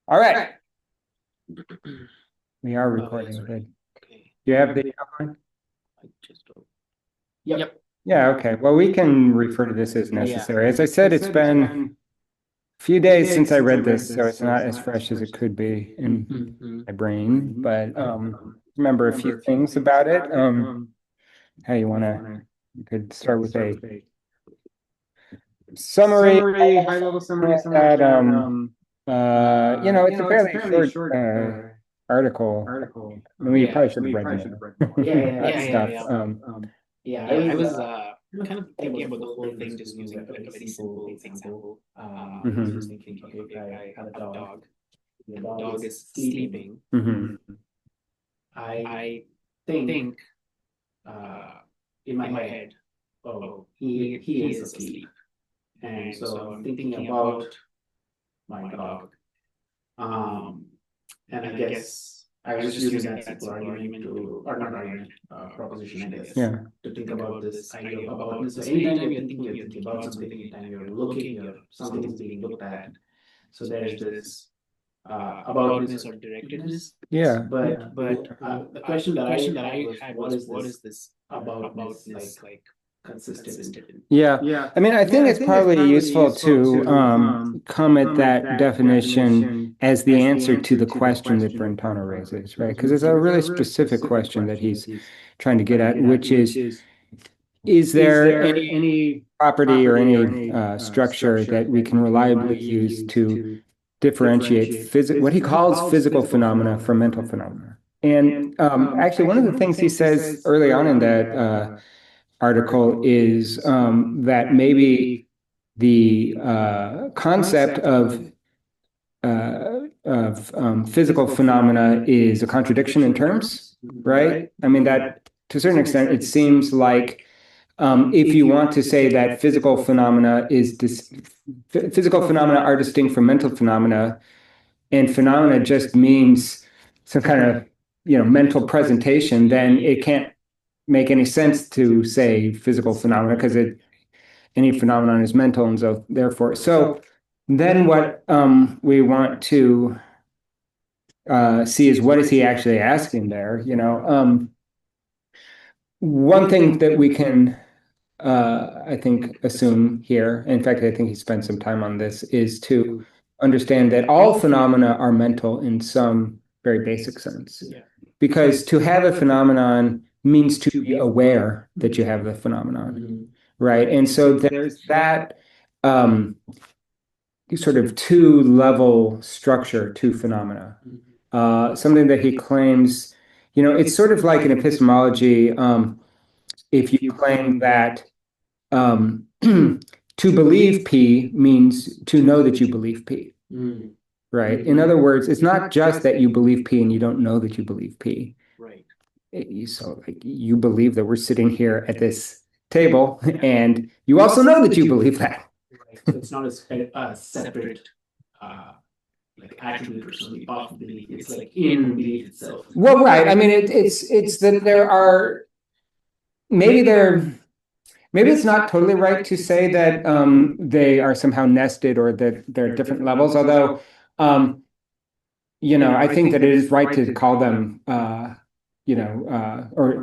All right. We are recording. Good. Okay. Do you have the outline? I just don't. Yep. Yeah, okay. Well, we can refer to this as necessary. As I said, it's been a few days since I read this, so it's not as fresh as it could be in Mm-hmm. my brain, but remember a few things about it. How you could start with a summary, high-level summary that it's a fairly short article. I mean, we Yeah. probably should have read more Yeah. stuff. Yeah. I was kind of thinking about the whole thing just using like a very simple example. I was just Mhm. thinking, okay, if I have a dog and the dog is sleeping, Mhm. I think in my head, oh, he is asleep. And so I'm thinking about my dog. Um, and I guess I was just using that simple argument to, or not argument, proposition, I guess, Yeah. to think about this idea of aboutness. So anytime you're thinking about something, anytime you're looking, something is being looked at. So there's this aboutness or directedness. Yeah. But the question that I had was, what is this aboutness like consistent in? Yeah. I mean, I think it's probably useful to come at that definition as the answer to the question that Brentano raises, right? Because it's a really specific question that he's trying to get at, which is there any property or any structure that we can reliably use to differentiate what he calls physical phenomena from mental phenomena? And actually, one of the things he says early on in that article is that maybe the concept of physical phynomena is a contradiction in terms, right? I mean, that to a certain extent, it seems like if you want to say that physical phenomena are distinct from mental phenomena, and phenomena just means some kind of mental presentation, then it can't make any sense to say physical phenomena because any phenomenon is mental, and so therefore, so then what we want to see is what is he actually asking there? One thing that we can I think assume here, in fact, I think he spent some time on this, is to understand that all phenomena are mental in some very basic sense. Yeah. Because to have a phenomenon means to be aware that you have the phenomenon, Mm-hmm. right? And so there's that um, sort of two-level structure to phenomena. Something that he claims, it's sort of like in epistemology, if you claim that to believe P means to know that you believe P, Mm. right? In other words, it's not just that you believe P and you don't know that you believe P. Right. So like you believe that we're sitting here at this table, and you also know that you believe that. Right. So it's not a separate uh, like attribute or something of belief. It's like in belief itself. Well, right. I mean, it's that there are maybe there maybe it's not totally right to say that they are somehow nested or that they're different levels. Although, um, I think that it is right to call them, or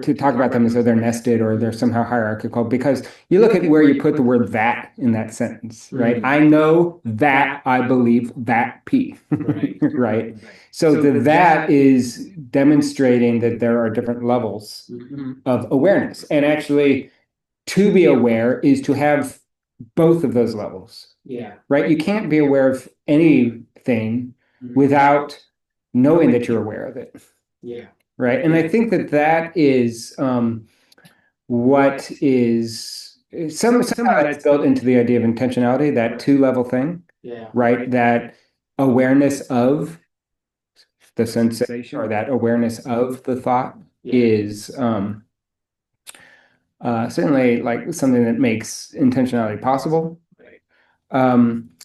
to talk about them as though they're nested or they're somehow hierarchical, because you look at where you put the word that in that sentence, right? Mm. I know that I believe that P, Right. right? So that is demonstrating that there are different levels Mm-hmm. of awareness. And actually, to be aware is to have both of those levels, Yeah. right? You can't be aware of anything without knowing that you're aware of it, Yeah. right? And I think that that is what is somehow that's built into the idea of intentionality, that two-level thing, Yeah. right? That awareness of the sensation or that awareness of the thought Yeah. is certainly like something that makes intentionality possible. Right.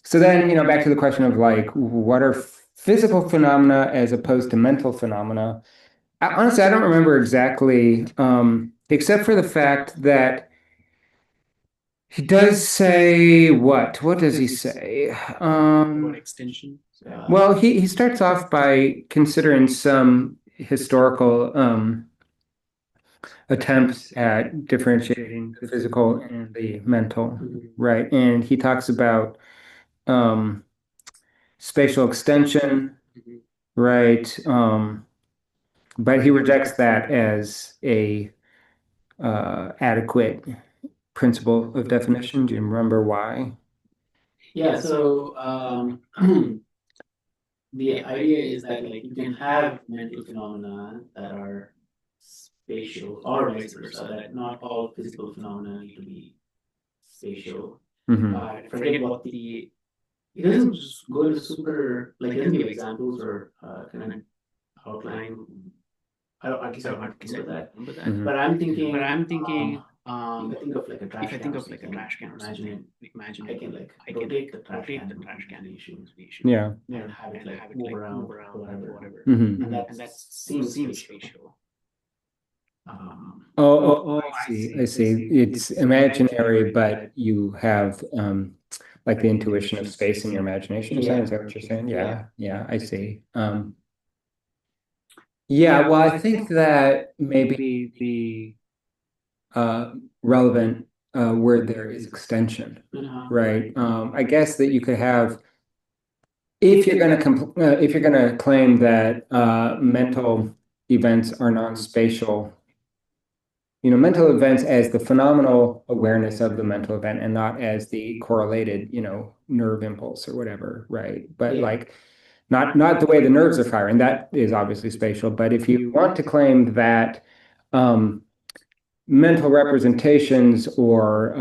So then, back to the question of like, what are physical phenomena as opposed to mental phenomena? Honestly, I don't remember exactly, except for the fact that He does say what? What does he say? about Um, extension? well, he starts off by considering some historical attempts at differentiating the physical and the mental, Mhm. right? And he talks about um, spatial extension, Mhm. right? But he rejects that as a adequate principle of definition. Do you remember why? Yeah, so the idea is that like you can have mental phenomena that are spatial or vice versa, that not all physical phenomena need to be spatial. Hmm. I forget what the he doesn't just go into super like he doesn't give examples or kind of outline. I guess I don't remember that. Hmm. But I'm thinking, if I think of like a trash can or something, imagine it. I can like rotate the trash can in combination Yeah. and have it like move around or whatever, Hmm. and that seems spatial. I see. I see. It's imaginary, but you have like the intuition of space in your imagination or something. Yeah, Is that what you're saying? yeah. Yeah, yeah, I see. Yeah, well, I think that maybe the uh, relevant word there is extension, Uh-huh. right? I guess that you could have if you're going to if you're going to claim that mental events are non-spatial, mental events as the phenomenal awareness of the mental event and not as the correlated, nerve impulse or whatever, right? But Yeah. like not the way the nerves are firing, that is obviously spatial. But if you want to claim that um, mental representations or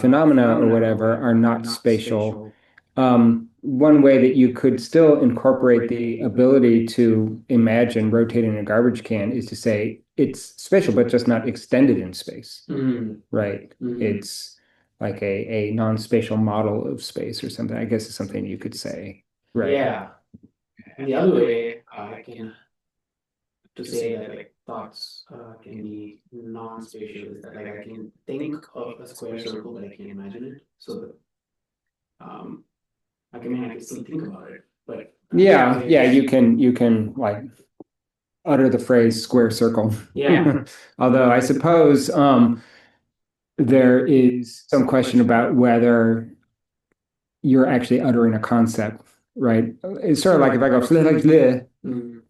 phenomena or whatever are not spatial, one way that you could still incorporate the ability to imagine rotating a garbage can is to say it's spatial, but just not extended in space, Mm-hmm. right? Mm-hmm. It's like a non-spatial model of space or something. I guess it's something you could say, right? Yeah. And the other way I can to say that like thoughts can be non-spatial is that like I can think of a square circle, but I can't imagine it. So um, I can still think about it, but Yeah, yeah, it's you can like utter the phrase square circle. yeah, Although I suppose there is some question about whether you're actually uttering a concept, right? It's sort of like if I go "Fleh, like, fleh," mm,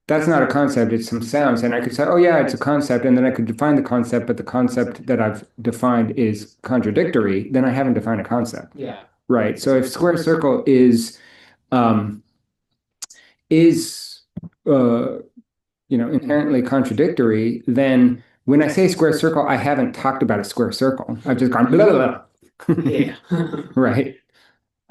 that's not a concept, it's some sounds. And I could say, oh, yeah, it's a concept. And then I could define the concept, but the concept that I've defined is contradictory. Then I haven't defined a concept, yeah, right? So if square circle um, is uh, inherently contradictory, then when I say square circle, I haven't talked about a square circle. I've just gone blah, blah, blah. yeah, Right.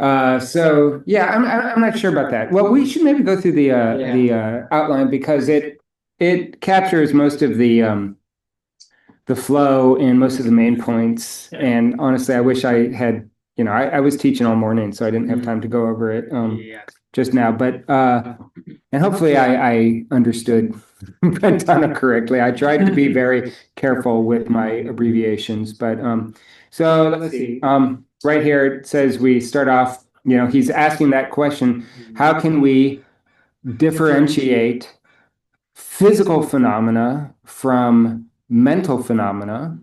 So yeah, I'm not sure about that. Well, we should maybe go through yeah, the outline because it captures most of the flow and most of the main points. And honestly, I wish I had, I was teaching all morning, so I didn't have time to go over it just now. But and hopefully I understood Brentano correctly. I tried to be very careful with my abbreviations, but so let's see. Right here it says we start off, he's asking that question, how can we differentiate physical phenomena from mental phenomena?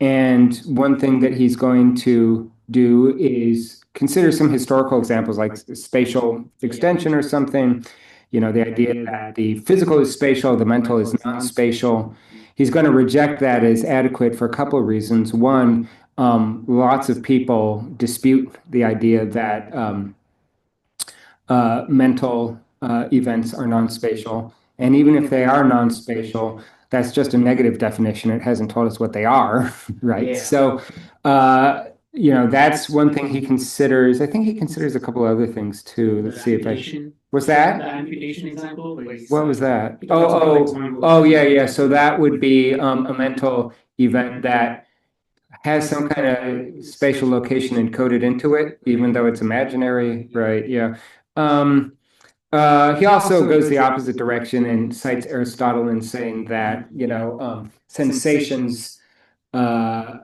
And one thing that he's going to do is consider some historical examples like spatial yeah, extension or something. The idea that the physical is spatial, the mental is non-spatial. He's going to reject that as adequate for a couple of reasons. One, lots of people dispute the idea that mental events are non-spatial. And even if they are non-spatial, that's just a negative definition. It hasn't told us what they are, right? yeah. So, that's one thing he considers. I think he considers a couple other things too. The Let's see if I. amputation, What's the that? amputation example where he's What was that? he talks about like Oh, someone oh, oh, who's yeah, yeah. So that would be a mental event that has some kind of spatial location encoded into it, even though it's imaginary, right? Yeah. Um, he also goes the opposite direction and cites Aristotle in saying that, sensations, uh,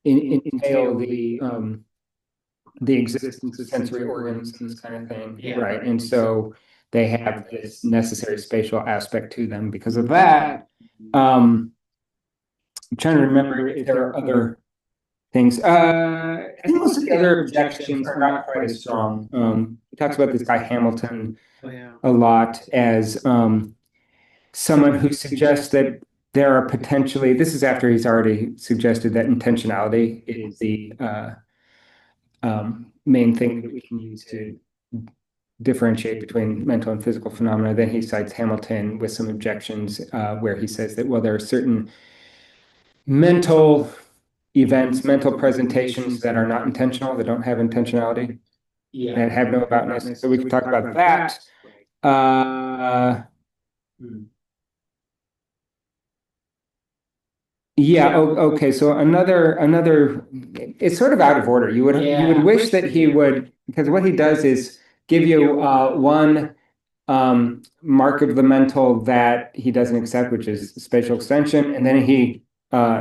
entail the existence of sensory organisms and this kind of thing, Yeah. right? And so they have this necessary spatial aspect to them because of that. I'm trying to remember if there are other things. I think most of the other objections are not quite as strong. He talks about this guy Hamilton Oh, yeah. a lot as someone who suggests that there are potentially, this is after he's already suggested that intentionality is the main thing that we can use to differentiate between mental and physical phenomena. Then he cites Hamilton with some objections where he says that, well, there are certain mental events, mental presentations that are not intentional, that don't have intentionality, Yeah. that have no aboutness. So we can talk about that. Uh, Mm. yeah, okay. So another it's sort of out of order. You would wish that he would, because what he does is give you one mark of the mental that he doesn't accept, which is spatial extension, and then he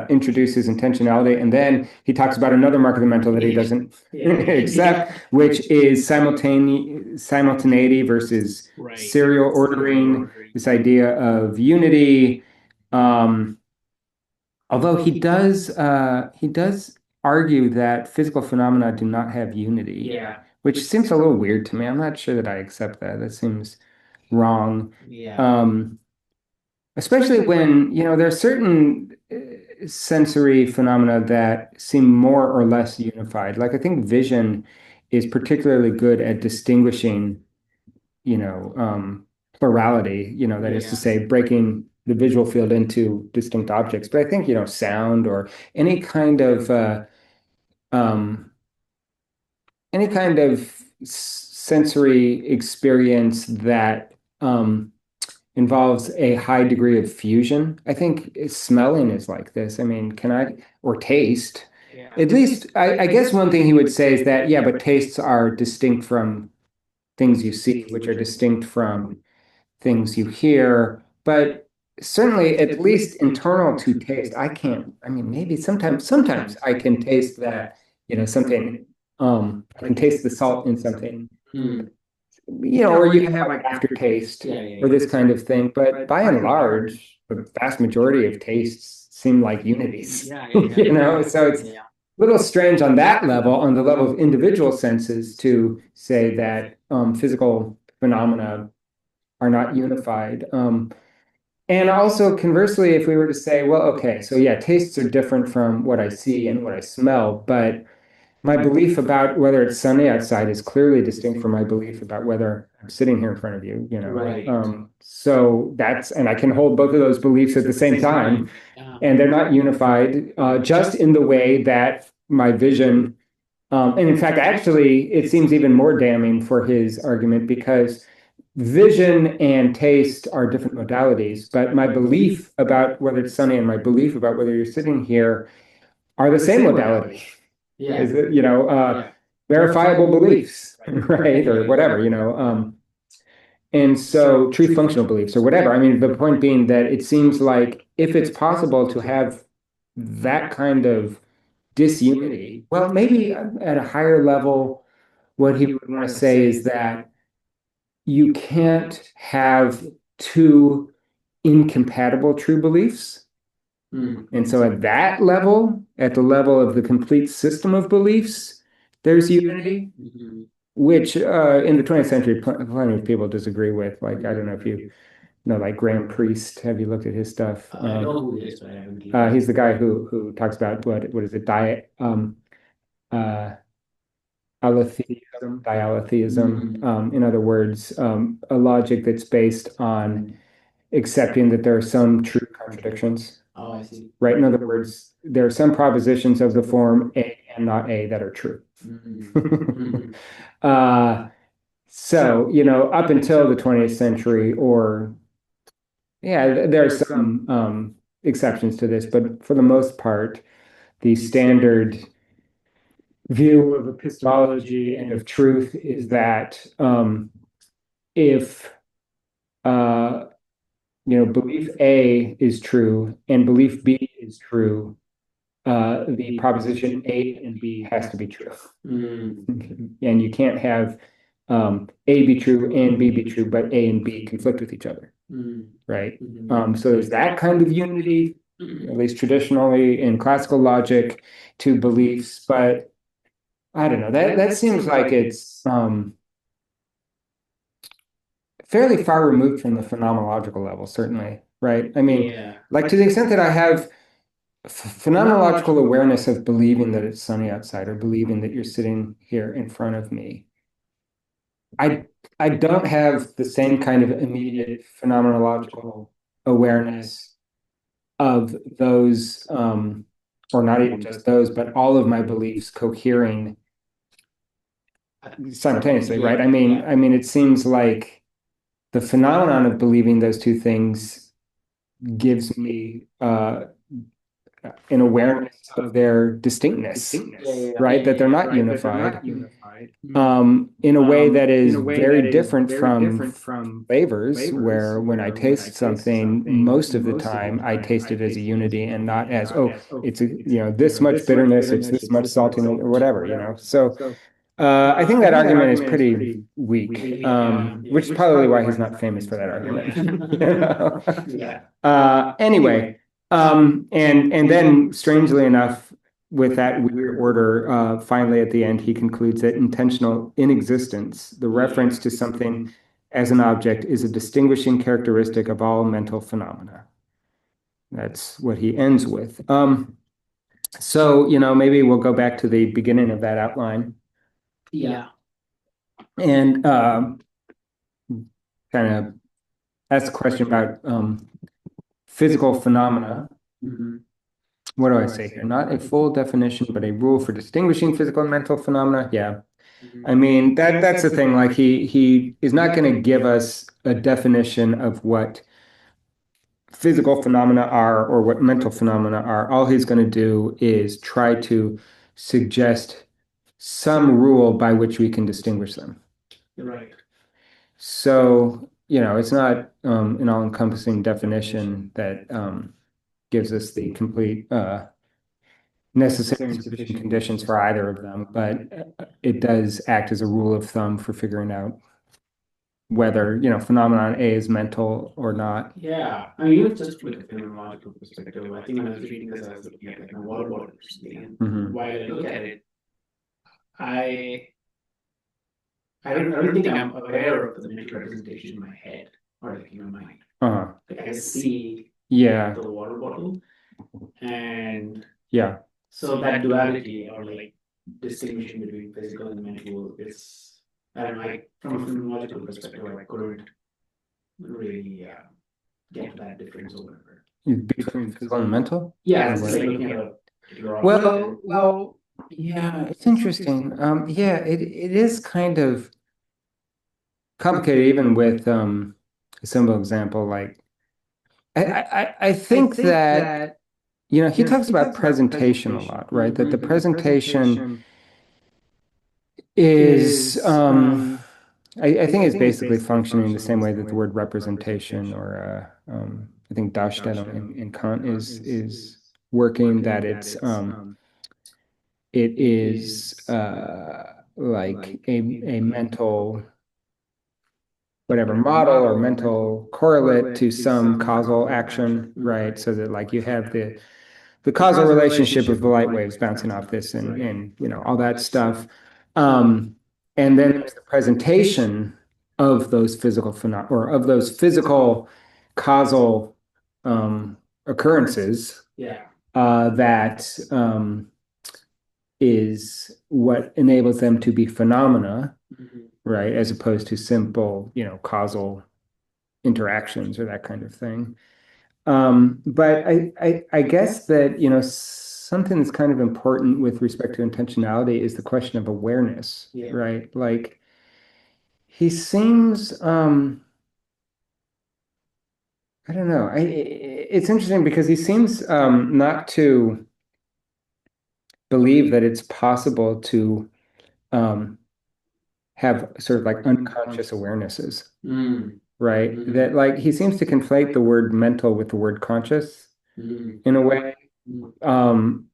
introduces intentionality, and then he talks about another mark of the mental that he doesn't accept, which is simultaneity versus Right. serial ordering, this idea of unity. Um, Although he does argue that physical phenomena do not have unity, Yeah. which seems a little weird to me. I'm not sure that I accept that. That seems wrong. Yeah. Especially when, there are certain sensory phenomena that seem more or less unified. Like I think vision is particularly good at distinguishing, plurality, that is to Yeah. say, breaking the visual field into distinct objects. But I think, sound or any kind of um, any kind of sensory experience that involves a high degree of fusion. I think smelling is like this. I mean, or taste. Yeah. At least, I guess one thing he would say is that, yeah, but tastes are distinct from things you see, which are distinct from things you hear, but certainly at least internal to taste, I can't, I mean, maybe sometimes I can taste that, something, I can taste the salt in something, Mm. or you have like aftertaste Yeah. Yeah. or Yeah. this kind of thing. But by and large, the vast majority of tastes seem like unities, Yeah. Yeah. So it's a Yeah. little strange on that level, on the level of individual senses, to say that physical phenomena are not unified. And also, conversely, if we were to say, well, okay, so yeah, tastes are different from what I see and what I smell, but my belief about whether it's sunny outside is clearly distinct from my belief about whether I'm sitting here in front of you. Right. So and I can hold both of those beliefs at the same time, Yeah. and they're not unified, just in the way that my vision, and in fact, actually, it seems even more damning for his argument because vision and taste are different modalities, but my belief about whether it's sunny and my belief about whether you're sitting here are the same modality. Yeah. Is it, Yeah. verifiable beliefs, right? Or whatever, and so true functional beliefs or whatever. I mean, the point being that it seems like if it's possible to have that kind of disunity, well, maybe at a higher level, what he would want to say is that you can't have two incompatible true beliefs. Mm. And so at that level, at the level of the complete system of beliefs, there's unity, Mm-hmm. which in the 20th century, plenty of people disagree with. Like, I don't know if you know, like Graham Priest. Have you looked at his stuff? I know who he is, but I haven't. He's the guy who talks about what is it, uh, allotheism, dialetheism. In other words, a logic that's based on accepting that there are some true contradictions. Oh, I see. Right? In other words, there are some propositions of the form A and not A that are true. Mm-hmm. uh, so, up until the 20th century, or yeah, there are some exceptions to this, but for the most part, the standard view of epistemology and of truth is that if uh, belief A is true and belief B is true, the proposition A and B has to be true. Mm. And you can't have A be true and B be true, but A and B conflict with each other, Mm. right? Mhm. So there's that kind of unity, at least traditionally in classical logic, to beliefs, but I don't know. That seems like it's fairly far removed from the phenomenological level, certainly, right? I mean, Yeah. like to the extent that I have phenomenological awareness of believing that it's sunny outside or believing that you're sitting here in front of me. I I don't have the same kind of immediate phenomenological awareness of those, or not even just those, but all of my beliefs cohering simultaneously, right? I mean, it seems like the phenomenon of believing those two things gives me an awareness of their distinctness, Yeah, yeah, yeah. right? That they're not unified, Mm. in a way that is very different from flavors, where when I taste something, most of the time I taste it as a unity and not as, oh, it's a, this much bitterness, it's this much saltiness, or whatever. So I think that argument is pretty weak, Yeah. which is probably why he's not famous for that argument. Yeah. Anyway, and then strangely enough, with that weird order, finally at the end, he concludes that intentional inexistence, the reference to something as an object, is a distinguishing characteristic of all mental phenomena. That's what he ends with. So, maybe we'll go back to the beginning of that outline Yeah. and kind of ask a question about physical phenomena. Mhm. What do I say here? Not a full definition, but a rule for distinguishing physical and mental phenomena. Yeah. Mhm. I mean, that's the thing. Like he is not going to give us a definition of what physical phenomena are or what mental phenomena are. All he's going to do is try to suggest some rule by which we can distinguish them. Right. So, it's not an all-encompassing definition that gives us the complete necessary and sufficient conditions for either of them, but it does act as a rule of thumb for figuring out whether, phenomenon A is mental or not. Yeah. I mean, even just from like a phenomenological perspective, I think when I was reading this, I was looking at like my water bottle or something. And Mhm. while I look at it, I I don't think I'm aware of the mental representation in my head or like in my mind. Uh-huh. Like I just see Yeah. the water bottle, and Yeah. so that duality or like distinguishing between physical and mental is, I don't know, from a phenomenological perspective, I couldn't really get to that difference or whatever. Between physical and mental? Yeah, Or it's just what? like looking at a particular object and Well, yeah, it's interesting. Yeah, it is kind of complicated, even with a simple example. Like, I think that, he talks about presentation a lot, right? That the presentation is, I think it's basically functioning the same way that the word representation or, I think Darstellung in Kant is working, that it is like a mental whatever model or mental correlate to some causal action, right? So that like you have the causal relationship of the light waves bouncing off this and all that stuff. Um, and then there's the presentation of those physical phenomena or of those physical causal occurrences yeah. that is what enables them to be phenomena, Mhm. right? As opposed to simple, causal interactions or that kind of thing. But I guess that, something that's kind of important with respect to intentionality is the question of awareness, Yeah. right? Like he seems, I don't know. It's interesting because he seems not to believe that it's possible to um, have sort of like unconscious awarenesses, Mm. right? Mhm. That like he seems to conflate the word mental with the word conscious Mm. in a way.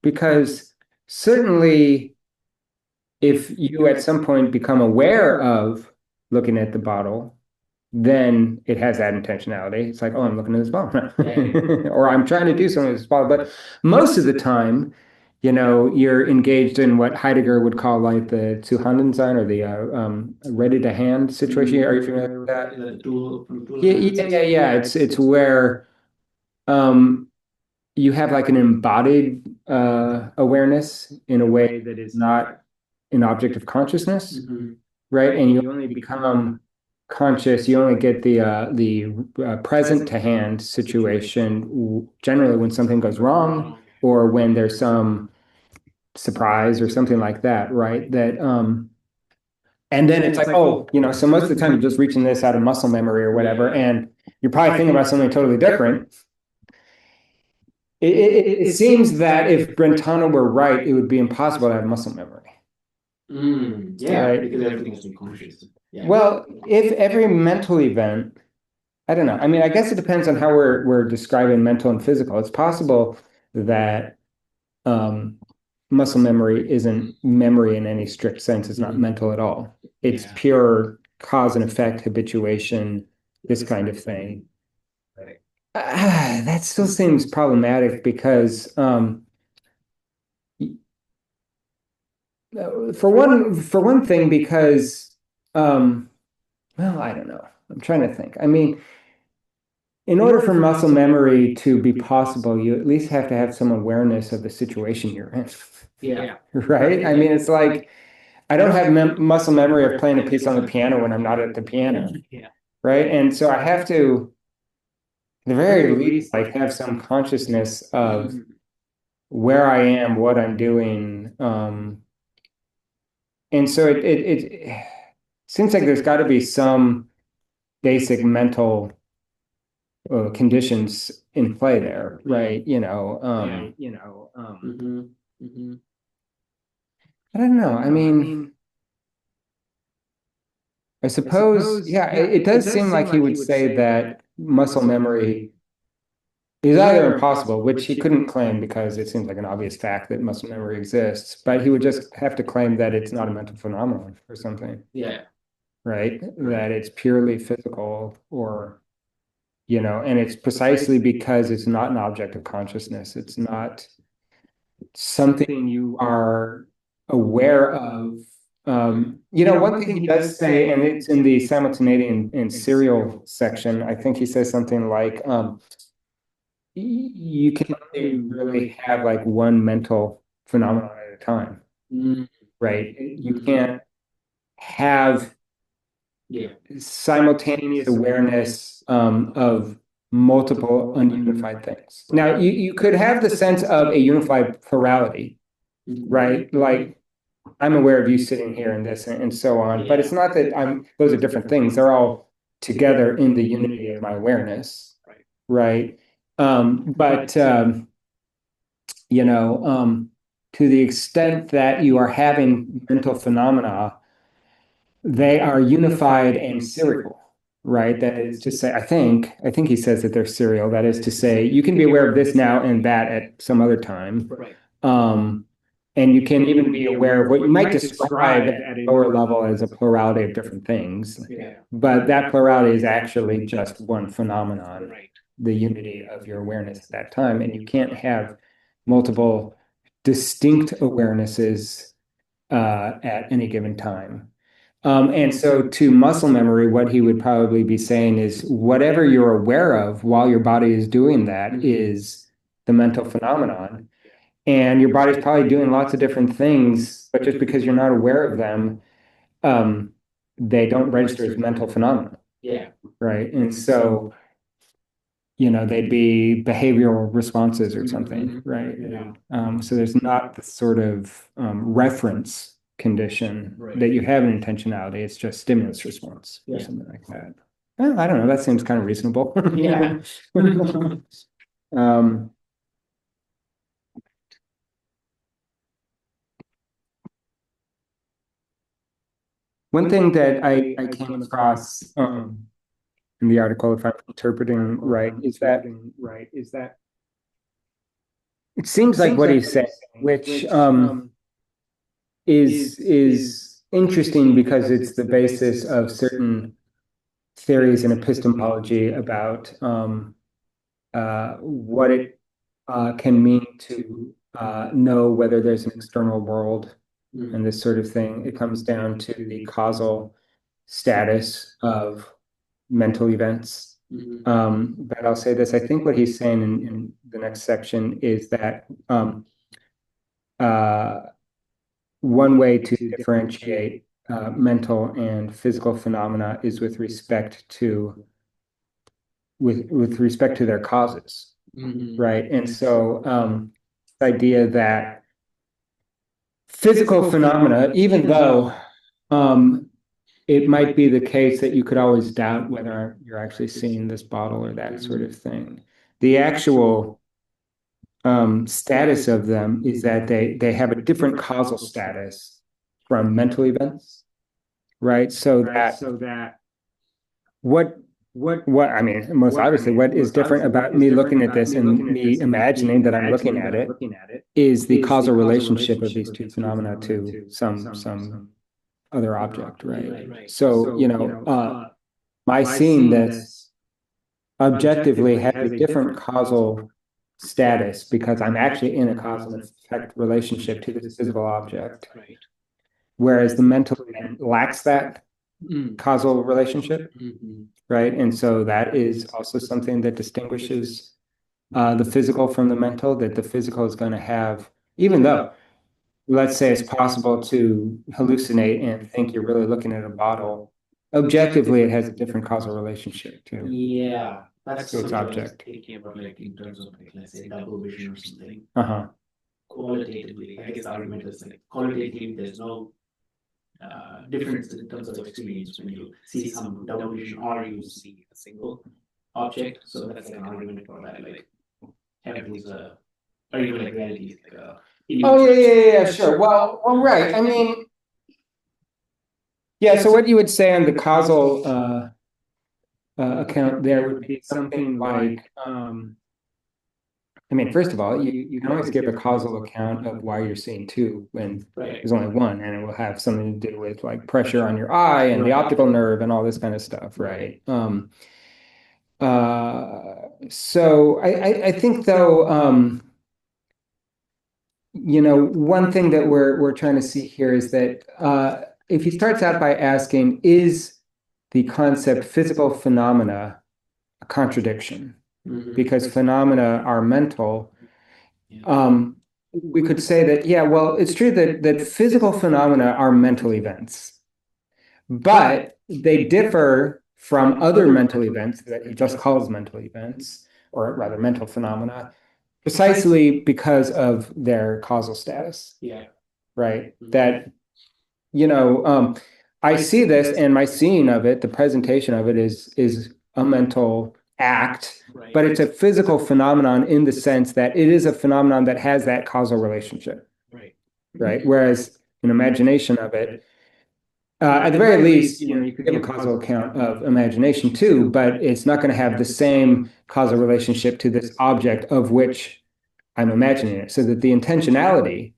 Because certainly if you at some point become aware of looking at the bottle, then it has that intentionality. It's like, oh, I'm looking at this bottle, or I'm trying to do something with this bottle. But most of the time, you're engaged in what Heidegger would call like the Zuhandensein or the ready to hand situation. Are you familiar with that? The tool from tool Yeah, yeah, yeah, analysis. yeah. It's where um, you have like an embodied awareness in a way that is not an object of consciousness, right? And you only become conscious, you only get the present to hand situation generally when something goes wrong or when there's some surprise or something like that, right? And then it's like, oh, so most of the time you're just reaching this out of muscle memory or whatever, and you're probably thinking about something totally different. It seems that if Brentano were right, it would be impossible to have muscle memory. Yeah, Right? because everything has to be conscious. Yeah. Well, if every mental event, I don't know. I mean, I guess it depends on how we're describing mental and physical. It's possible that um, muscle memory isn't memory in any strict sense. It's not mental at all. It's pure cause and effect, habituation, this kind of thing. That still seems problematic because for one thing, because well, I don't know. I'm trying to think. I mean, in order for muscle memory to be possible, you at least have to have some awareness of the situation you're in. Yeah. Right? I mean, it's like I don't have muscle memory of playing a piece on the piano when I'm not at the piano. Yeah. Right? And so I have to, at the very least, like have some consciousness of where I am, what I'm doing. And so it seems like there's got to be some basic mental conditions in play there, right? I don't know. I mean, I suppose, yeah, it does seem like he would say that muscle memory is either impossible, which he couldn't claim because it seems like an obvious fact that muscle memory exists, but he would just have to claim that it's not a mental phenomenon or something, Yeah. right? That it's purely physical and it's precisely because it's not an object of consciousness. It's not something you are aware of. One thing he does say, and it's in the simultaneity and serial section, I think he says something like, you can only really have like one mental phenomenon at a time, right? You can't have Yeah. simultaneous awareness of multiple ununified things. Now, you could have the sense of a unified plurality, right? Like I'm aware of you sitting here and this and so on, but it's not that those are different things. They're all together in the unity of my awareness, right? But to the extent that you are having mental phenomena, they are unified and serial, right? That is to say, I think he says that they're serial. That is to say, you can be aware of this now and that at some other time. Right. Um, and you can even be aware of what you might describe at a lower level as a plurality of different things. Yeah. But that plurality is actually just one phenomenon, Right. the unity of your awareness at that time. And you can't have multiple distinct awarenesses at any given time. And so to muscle memory, what he would probably be saying is whatever you're aware of while your body is doing that is the mental phenomenon. And your body's probably doing lots of different things, but just because you're not aware of them, they don't register as mental phenomena. Yeah. Right. And so, they'd be behavioral responses or something, right? Yeah. So there's not the sort of reference condition that you have in intentionality. It's just stimulus response or something like that. Well, I don't know. That seems kind of reasonable. Yeah. Um, One thing that I came across in the article, if I'm interpreting right, is that it seems like what he's saying, which is interesting because it's the basis of certain theories in epistemology about what it can mean to know whether there's an external world and this sort of thing. It comes down to the causal status of mental events. But I'll say this, I think what he's saying in the next section is that uh, one way to differentiate mental and physical phenomena is with respect to their causes, right? And so the idea that physical phenomena, even though it might be the case that you could always doubt whether you're actually seeing this bottle or that sort of thing, the actual status of them is that they have a different causal status from mental events, right? So that what I mean, most obviously, what is different about me looking at this and me imagining that I'm looking at it is the causal relationship of these two phenomena to some other object, right? So, my seeing this objectively has a different causal status because I'm actually in a cause and effect relationship to this physical object, whereas the mental lacks that causal relationship, right? And so that is also something that distinguishes the physical from the mental, that the physical is going to have, even though, let's say it's possible to hallucinate and think you're really looking at a bottle, objectively, it has a different causal relationship to That's its something I was object. thinking about, like in terms of like let's say double vision or something. Uh-huh. Qualitatively, I guess the argument is like qualitatively, there's no difference in terms of experience when you see some double vision or you see a single object. So that's like an argument for that, like everything's a or even like reality is like a Oh, illusion. yeah, sure. Well, right. I mean, yeah, so what you would say on the causal account there would be something like, I mean, first of all, you can always give a causal account of why you're seeing two when Right. there's only one, and it will have something to do with like pressure on your eye and the optical nerve and all this kind of stuff, right? So I think though, one thing that we're trying to see here is that if he starts out by asking, is the concept physical phenomena a contradiction? Because phenomena are mental. We could say that, yeah, well, it's true that physical phenomena are mental events, but they differ from other mental events that he just calls mental events, or rather mental phenomena, precisely because of their causal status. Yeah. Right? That, you know, I see this and my seeing of it, the presentation of it is a mental act, but it's a physical phenomenon in the sense that it is a phenomenon that has that causal relationship. Right? Whereas an imagination of it, at the very least, you could give a causal account of imagination too, but it's not going to have the same causal relationship to this object of which I'm imagining it. So that the intentionality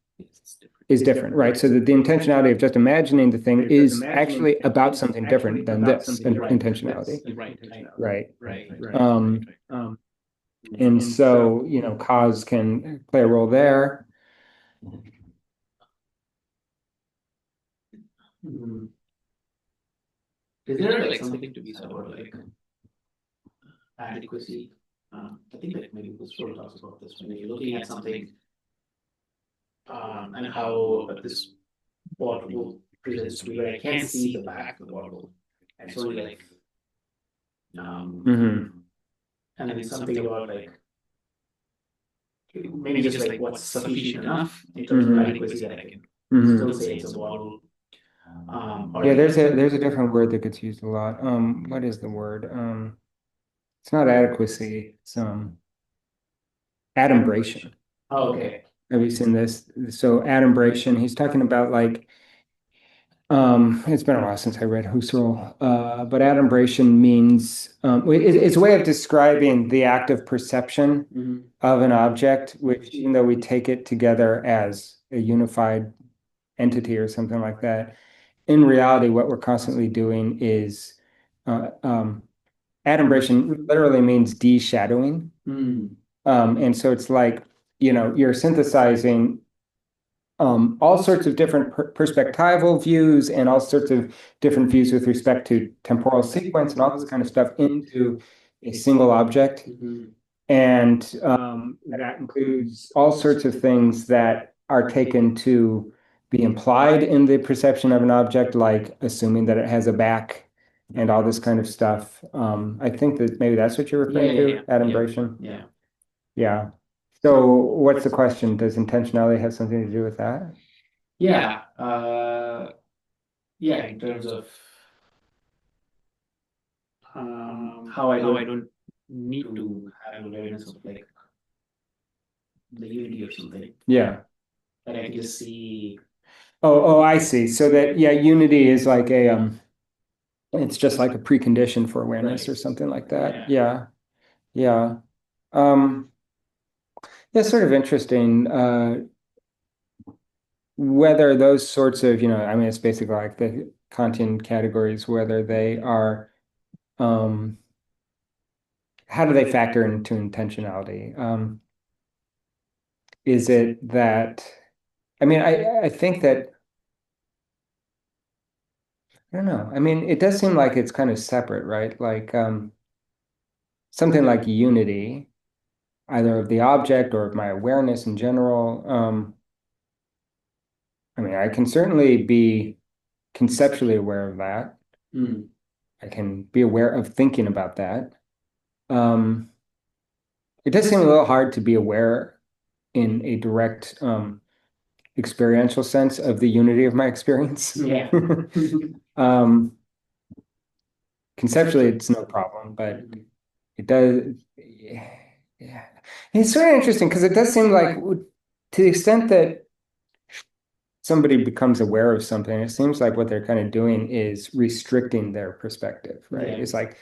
is different, right? So that the intentionality of just imagining the thing is actually about something different than this intentionality, right? And so, cause can play a role there. Is there like something to be said about like adequacy? I think that maybe we'll sort of talk about this when you're looking at something and how this bottle presents to me, but I can't see the back of the bottle. And it's only like and then something about like maybe just like what's sufficient enough in terms of adequacy that I can still say it's a bottle. Yeah, there's a different word that gets used a lot. What is the word? It's not adequacy, it's adumbration. Oh, okay. Have you seen this? So adumbration, he's talking about like It's been a while since I read Husserl, but adumbration means it's a way of describing the act of perception Mhm. of an object, which even though we take it together as a unified entity or something like that, in reality, what we're constantly doing is adumbration literally means de-shadowing. Mm. And so it's like, you're synthesizing all sorts of different perspectival views and all sorts of different views with respect to temporal sequence and all this kind of stuff into a single object. Mhm. And that includes all sorts of things that are taken to be implied in the perception of an object, like assuming that it has a back and all this kind of stuff. I think that maybe that's what you're Yeah, referring yeah, yeah, to, yeah, adumbration. yeah. Yeah. So what's the question? Does intentionality have something to do with that? Yeah, yeah, in terms of how I don't need to have an awareness of like the unity or something. Yeah. That I can just see. Oh, I see. So that, yeah, unity is like it's just like a precondition for awareness Right. or something like that. Yeah. Yeah. Yeah. Um, yeah, sort of interesting. Whether those sorts of, I mean, it's basically like the Kantian categories, whether they are, um, how do they factor into intentionality? Is it that, I mean, I think that, I don't know. I mean, it does seem like it's kind of separate, right? Like, something like unity, either of the object or of my awareness in general. I mean, I can certainly be conceptually aware of that. Mm. I can be aware of thinking about that. Um, it does seem a little hard to be aware in a direct experiential sense of the unity of my experience. Yeah. Um, conceptually, it's no problem, but Mhm. it does. Yeah. Yeah. It's sort of interesting because it does seem like, to the extent that somebody becomes aware of something, it seems like what they're kind of doing is restricting their perspective, right? Yeah. It's like,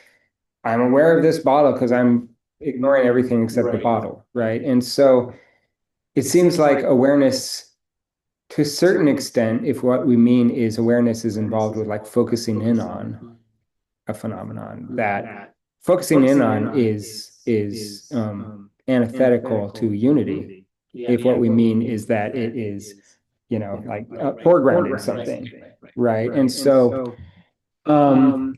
I'm aware of this bottle because I'm ignoring everything except the Right. bottle, right? And so it seems like awareness, to a certain extent, if what we mean is awareness is involved with like focusing in on a phenomenon, that focusing in on is antithetical to unity. Yeah. If what we mean is that it is, like foregrounding Right. something, Right. right? And so, um,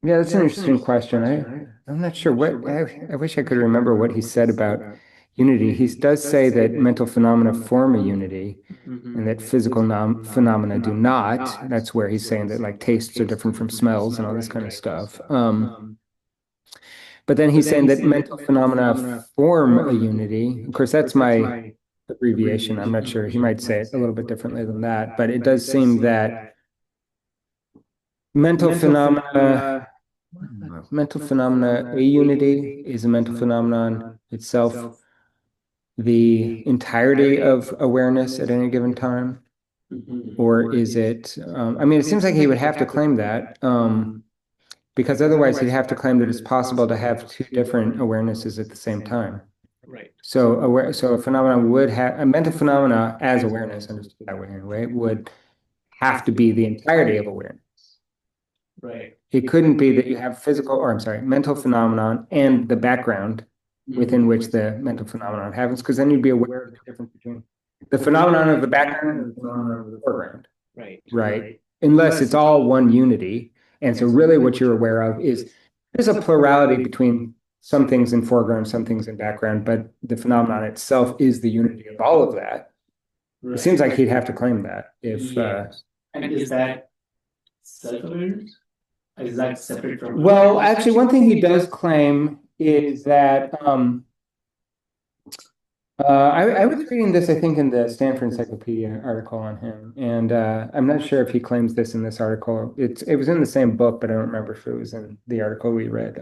yeah, that's an interesting question. I'm not sure I wish I could remember what he said about unity. He does say that mental phenomena form a unity and Mhm. that physical phenomena do not. That's where he's saying that like tastes are different from smells and all this kind of stuff. But then he's saying that mental phenomena form a unity. Of course, that's my abbreviation. I'm not sure. He might say it a little bit differently than that, but it does seem that mental phenomena mental phenomena, a unity is a mental phenomenon itself, the entirety of awareness at any given time? Mhm. Or is it, I mean, it seems like he would have to claim that, because otherwise he'd have to claim that it's possible to have two different awarenesses at the same time. Right. So a phenomenon would have, a mental phenomena as awareness, understood that way anyway, would have to be the entirety of awareness. Right. It couldn't be that you have physical, or I'm sorry, mental phenomenon and the background within Mhm. which the mental phenomenon happens, because then you'd be aware of the difference between the phenomenon of the background and the phenomenon of the foreground, Right. right? Unless it's all one unity. And so really what you're aware of is there's a plurality between some things in foreground, some things in background, but the phenomenon itself is the unity of all of that. It seems Right. like he'd have to claim that if, Yeah. And is that self-awareness? Is that separate from well, awareness? actually, one thing he does claim is that I was reading this, I think, in the Stanford Encyclopedia article on him, and I'm not sure if he claims this in this article. It was in the same book, but I don't remember if it was in the article we read.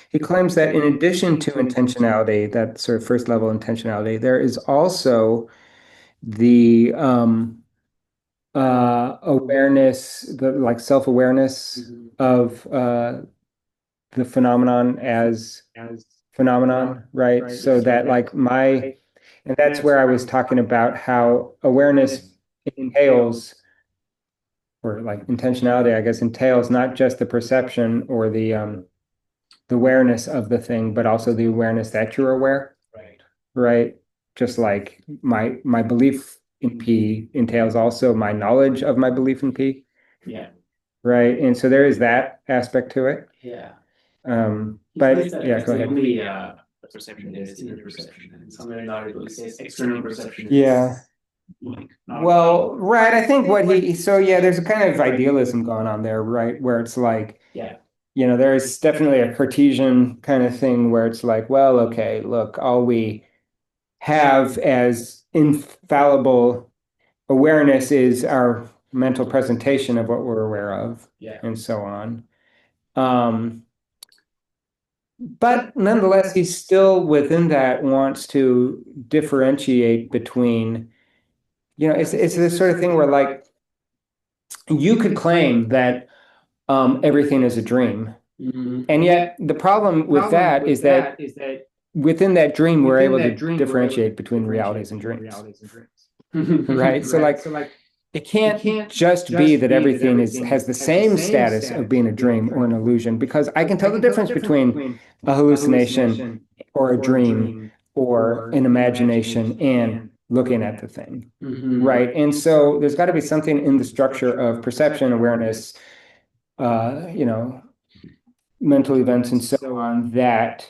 He claims that in addition to intentionality, that sort of first level intentionality, there is also the awareness, the like self-awareness of the phenomenon as phenomenon, right? So that like and that's where I was talking about how awareness entails, or like intentionality, I guess, entails not just the perception or the awareness of the thing, but also the awareness that you're aware, Right. right? Just like my belief in P entails also my knowledge of my belief in P, Yeah. right? And so there is that aspect to it. Yeah. He says But that yeah, it's go the ahead. only perception there is inner perception, and somewhere in the article he says external perception Yeah. is like not. Well, right. I think what so yeah, there's a kind of idealism going on there, right? Where it's like, Yeah. there's definitely a Cartesian kind of thing where it's like, well, okay, look, all we have as infallible awareness is our mental presentation of what we're aware of, Yeah. and so on. Um, but nonetheless, he still within that wants to differentiate between, it's this sort of thing where like you could claim that everything is a dream. Mhm. And yet the problem with that is that within that dream, we're able to differentiate between realities and dreams, right? So like it can't just be that everything has the same status of being a dream or an illusion, because I can tell the difference between a hallucination or a dream or an imagination and looking at the thing, Mhm. right? And so there's got to be something in the structure of perception, awareness, uh, you know, mental events and so on that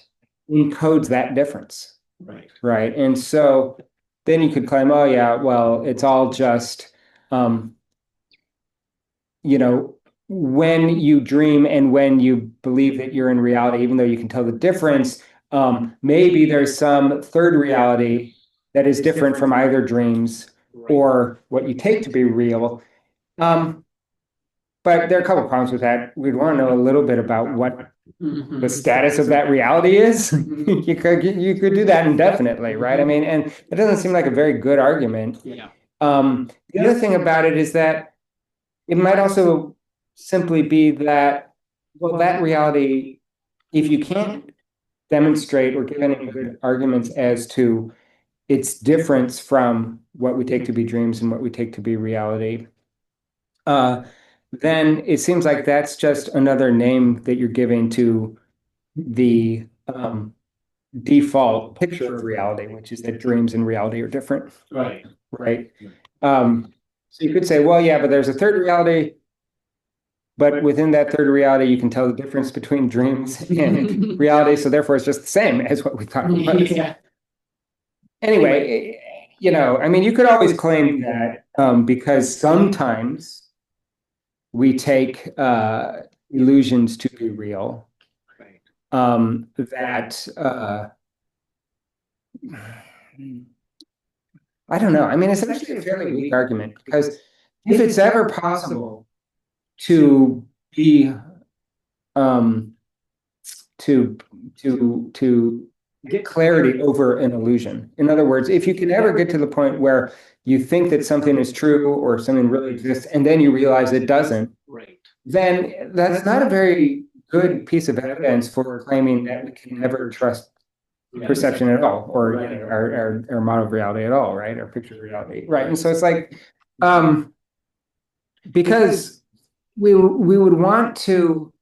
encodes that difference, Right. right? And so then you could claim, oh yeah, well, it's all just, um, you know, when you dream and when you believe that you're in reality, even though you can tell the difference, maybe there's some third reality that is different from either dreams Right. or what you take to be real. Um, but there are a couple of problems with that. We'd want to know a little bit about what the Mhm. status of that reality is. You could do that indefinitely, right? I mean, and it doesn't seem like a very good argument. Yeah. The other thing about it is that it might also simply be that, well, that reality, if you can't demonstrate or give any good arguments as to its difference from what we take to be dreams and what we take to be reality, uh, then it seems like that's just another name that you're giving to the default picture of reality, which is that dreams and reality are different, Right. right? So you could say, well, yeah, but there's a third reality, but within that third reality, you can tell the difference between dreams and reality. So therefore, it's just the same as what we thought it was. Yeah. Anyway, I mean, you could always claim that because sometimes we take illusions to be real, Right. that I don't know. I mean, it's actually a fairly weak argument, because if it's ever possible to be um, to to get clarity over an illusion. In other words, if you can ever get to the point where you think that something is true or something really exists, and then you realize it doesn't, Right. then that's not a very good piece of evidence for claiming that we can never trust perception at all, or our model of reality at all, right? Our picture of reality, right? And so it's like, um, because we would want to.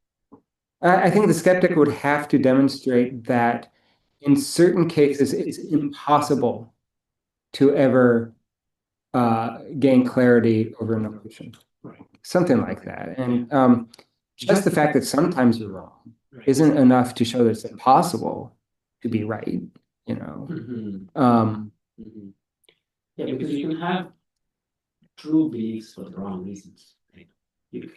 I think the skeptic would have to demonstrate that in certain cases it's impossible to ever gain clarity over an illusion, Right. something like that. And just the fact that sometimes you're wrong Right. isn't enough to show that it's impossible to be right, you know. Mhm. Um, Mhm. Yeah, because you can have true beliefs for the wrong reasons. Right?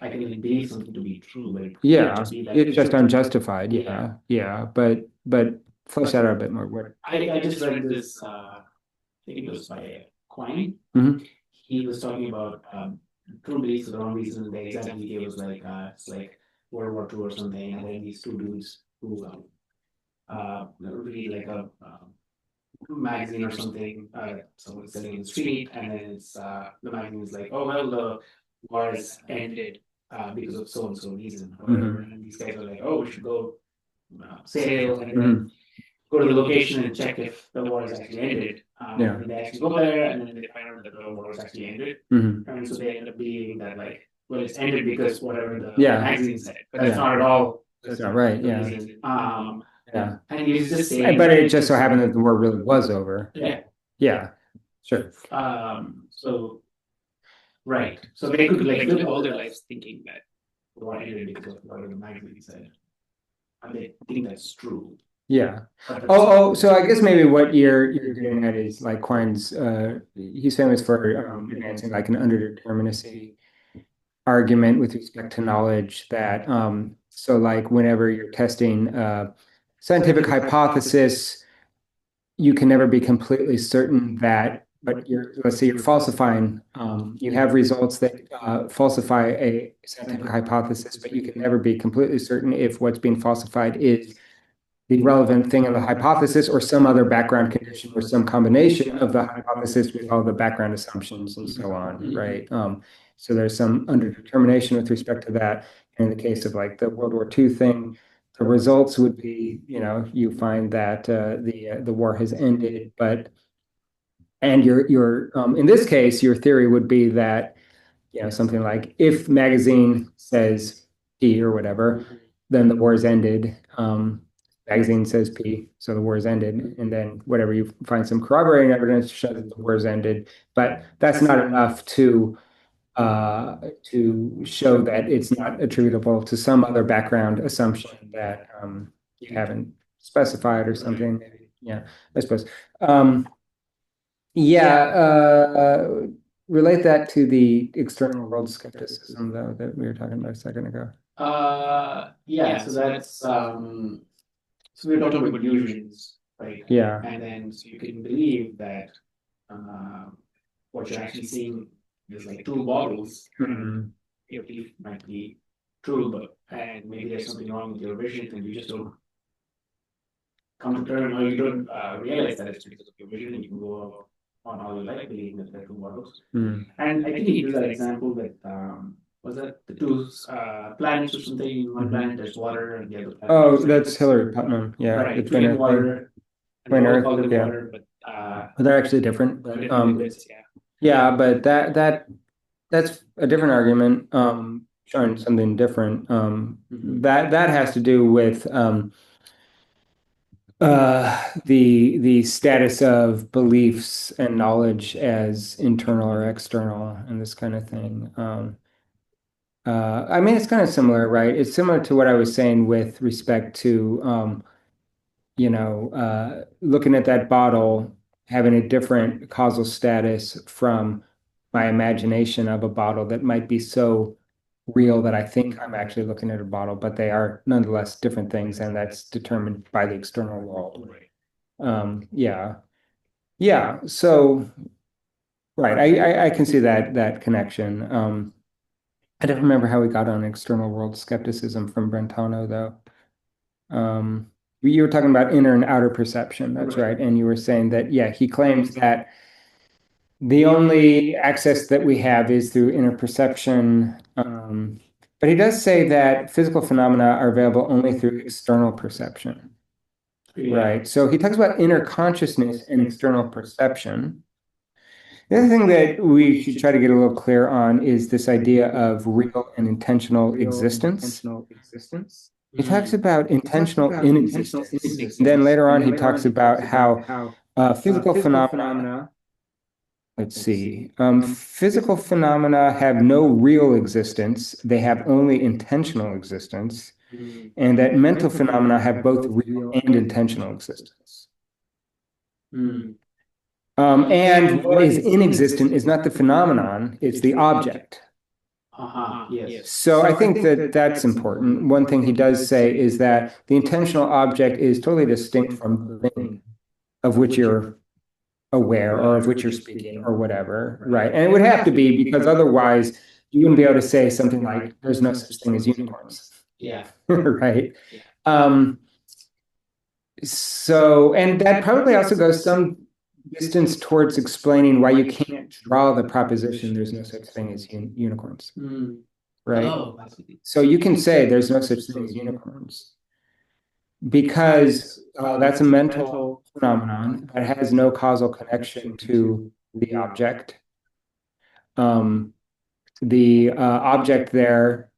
I can like believe something to be true, but it could yeah, just be that. it's just unjustified. Yeah. Yeah, but flesh that out a bit more. What? I just read this. I think it was by Quine. Mhm. He was talking about true beliefs for the wrong reason. The example he gave was like it's like World War II or something, and then these two dudes who read like a magazine or something that someone's selling in the street, and then it's the magazine is like, oh well, the war has ended because of so and so reason or whatever, and these guys are like, oh, we should go sail and then go to the location and check if the war is actually ended. Yeah. And they actually go there, and then they find out that the war is actually ended, and so they end up believing that like, well, it's ended because whatever the magazine said, but that's not at all. That's not right. The Yeah. reason. Yeah. And he was just saying, But it just so happened that the war really was over. yeah. Yeah. Sure. So right. So they could like live all their lives thinking that the war ended because of whatever the magazine said. And they think that's true. Yeah. So I guess maybe what you're getting at is like Quine's he's famous for advancing like an underdeterminacy argument with respect to knowledge that so like whenever you're testing scientific hypothesis, you can never be completely certain that, but let's say you're falsifying, you have results that falsify a scientific hypothesis, but you can never be completely certain if what's being falsified is the relevant thing in the hypothesis or some other background condition or some combination of the hypothesis with all the background assumptions and so on, right? So there's some underdetermination with respect to that. And in the case of like the World War II thing, the results would be, you find that the war has ended, but and your in this case, your theory would be that something like if magazine says P or whatever, then the war is ended. Magazine says P, so the war is ended, and then whatever you find some corroborating evidence to show that the war is ended, but that's not enough to show that it's not attributable to some other background assumption that you haven't specified or something. Yeah, I suppose. Relate that to the external world skepticism, though, that we were talking about a second ago. Yeah, so that's so we're talking about illusions, right? Yeah. And then so you can believe that what you're actually seeing is like two bottles. Your belief might be true, but and maybe there's something wrong with your vision, and you just don't come to terms, or you don't realize that it's because of your vision, and you can go on all your life believing that there are two bottles. And I think he gives that example that was that the two planets or something. One planet there's water, and the other planet. Oh, that's Hillary Putnam. Yeah, right. It's twin water. Twin Earth. Yeah, water, but they're actually different. But yeah, but that's a different argument. Showing something different. That has to do with the status of beliefs and knowledge as internal or external and this kind of thing. I mean, it's kind of similar, right? It's similar to what I was saying with respect to, looking at that bottle, having a different causal status from my imagination of a bottle that might be so real that I think I'm actually looking at a bottle, but they are nonetheless different things, and that's determined by the external world. Yeah. Yeah. So, right. I can see that connection. I don't remember how we got on external world skepticism from Brentano, though. You were talking about inner and outer perception. That's right. And you were saying that, yeah, he claims that the only access that we have is through inner perception. But he does say that physical phenomena are available only through external perception. yeah. Right. So he talks about inner consciousness and external perception. The other thing that we should try to get a little clear on is this idea of real and intentional existence. He talks about intentional inexistence. And then later on, he talks about how physical phenomena, let's see, physical phenomena have no real existence. They have only intentional existence. And that mental phenomena have both real and intentional existence. And what is inexistent is not the phenomenon, it's the object. Yes. So I think that that's important. One thing he does say is that the intentional object is totally distinct from the thing of which you're aware or of which you're speaking or whatever, right? And it would have to be because otherwise you wouldn't be able to say something like, there's no such thing as unicorns. Yeah. Right? So, and that probably also goes some distance towards explaining why you can't draw the proposition there's no such thing as unicorns, Mm. right? Oh, I see. So you can say there's no such thing as unicorns because that's a mental phenomenon that has no causal connection to the object. Um, the object there,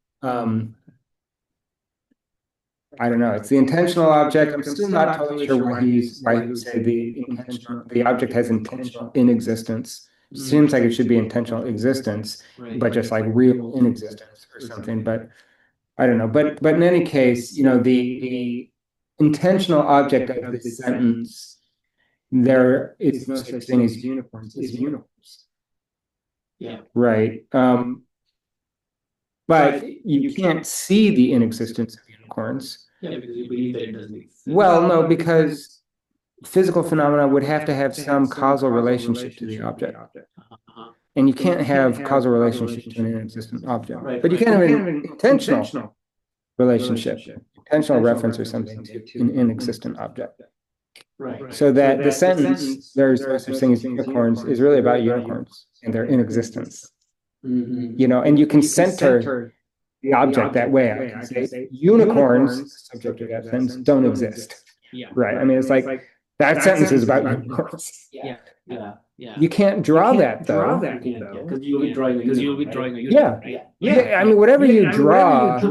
I don't know, it's the intentional object. I'm still not totally sure why he would say the object has intentional inexistence. Seems like it should be intentional existence, Right. but just like real inexistence or something. But I don't know. But in any case, you know, the intentional object of this sentence, there is no such thing as unicorns, is unicorns. Yeah. Right. But you can't see the inexistence of unicorns. Yeah, because you believe that it doesn't exist. Well, no, because physical phenomena would have to have some causal relationship to the object. Uh-huh. And you can't have causal relationship to an inexistent object. Right, But you right. can have an intentional relationship, intentional reference or something to an inexistent object. Right. So that the sentence, there's no such thing as unicorns, is really about unicorns and their inexistence. Mm-hmm. You know, and you can center the object that way. I can say unicorns, subject of that sentence, don't exist. Yeah. Right. I mean, it's like that sentence is about unicorns. Yeah. Yeah. Yeah. You can't draw that though. Because you'll be drawing a unicorn, Yeah. right? Yeah. I mean, whatever you draw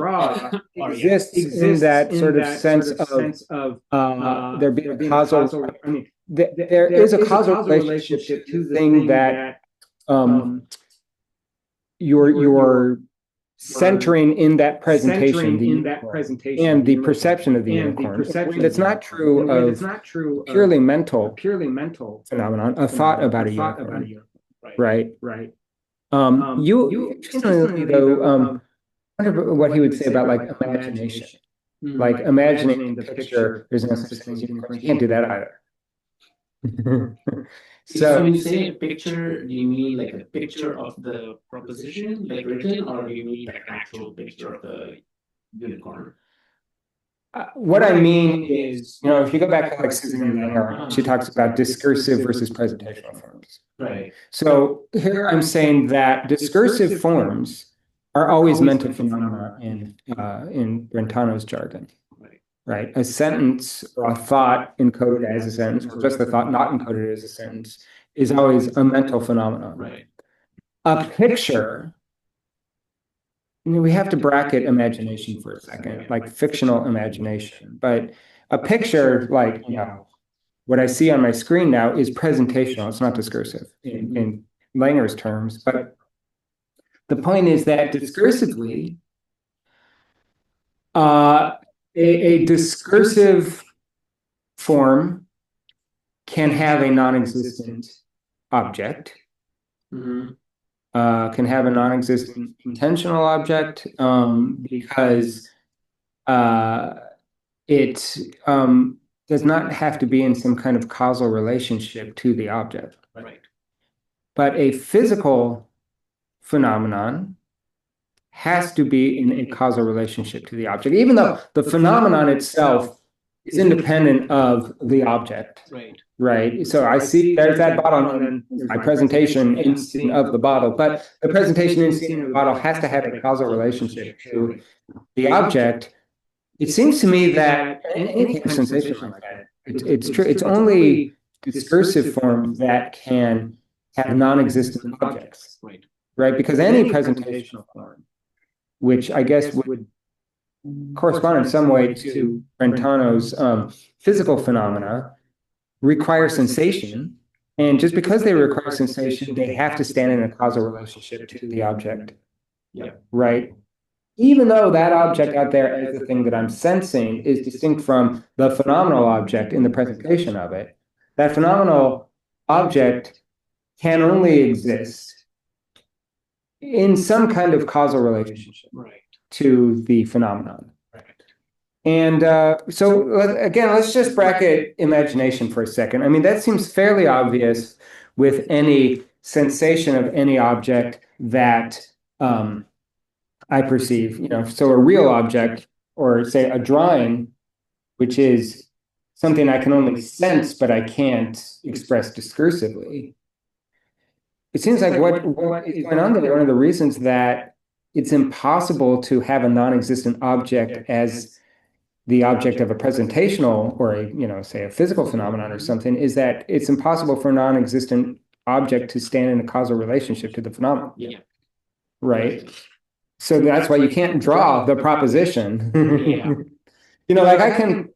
Or, exists in that sort of sense of there being a causal. I mean, there is a causal relationship to the thing that you're centering in that presentation, the unicorn, and the perception of the unicorn. That's not true of purely mental phenomenon, a thought about a unicorn, right? You interestingly though, I wonder what he would say about like imagination, like imagining the picture. There's no such thing as unicorns. You can't do that either. So when you say a picture, do you mean like a picture of the proposition, like written, or do you mean like an actual picture of the unicorn? What I mean is, you know, if you go back to like Susan Langer, she talks about discursive versus presentational forms. Right. So here I'm saying that discursive forms are always mental phenomena in Brentano's jargon. Right? A sentence or a thought encoded as a sentence, or just the thought not encoded as a sentence, is always a mental phenomenon. Right. A picture, I mean, we have to bracket imagination for a second, like fictional imagination. But a picture, like, you know, what I see on my screen now is presentational. It's not discursive in Langer's terms. But the point is that discursively, a discursive form can have a non-existent object, can have a non-existent intentional object because it does not have to be in some kind of causal relationship to the object. Right. But a physical phenomenon has to be in a causal relationship to the object, even though the phenomenon itself is independent of the object. Right. Right. So I see there's that bottle, and then my presentation in scene of the bottle, but the presentation in scene of the bottle has to have a causal relationship to the object. It seems to me that any kind of sensation like that, it's true. It's only discursive forms that can have non-existent objects. Right. Right. Because any presentational form, which I guess would correspond in some way to Brentano's physical phenomena, require sensation. And just because they require sensation, they have to stand in a causal relationship to the object. Yeah. Right? Even though that object out there as the thing that I'm sensing is distinct from the phenomenal object in the presentation of it, that phenomenal object can only exist in some kind of causal relationship to the phenomenon. And so again, let's just bracket imagination for a second. I mean, that seems fairly obvious with any sensation of any object that I perceive, you know, so a real object or say a drawing, which is something I can only sense, but I can't express discursively. It seems like what is going on there, one of the reasons that it's impossible to have a non-existent object as the object of a presentational or a, say a physical phenomenon or something, is that it's impossible for a non-existent object to stand in a causal relationship to the phenomenon. Yeah. Right? So that's why you can't draw the proposition. Yeah. Like I can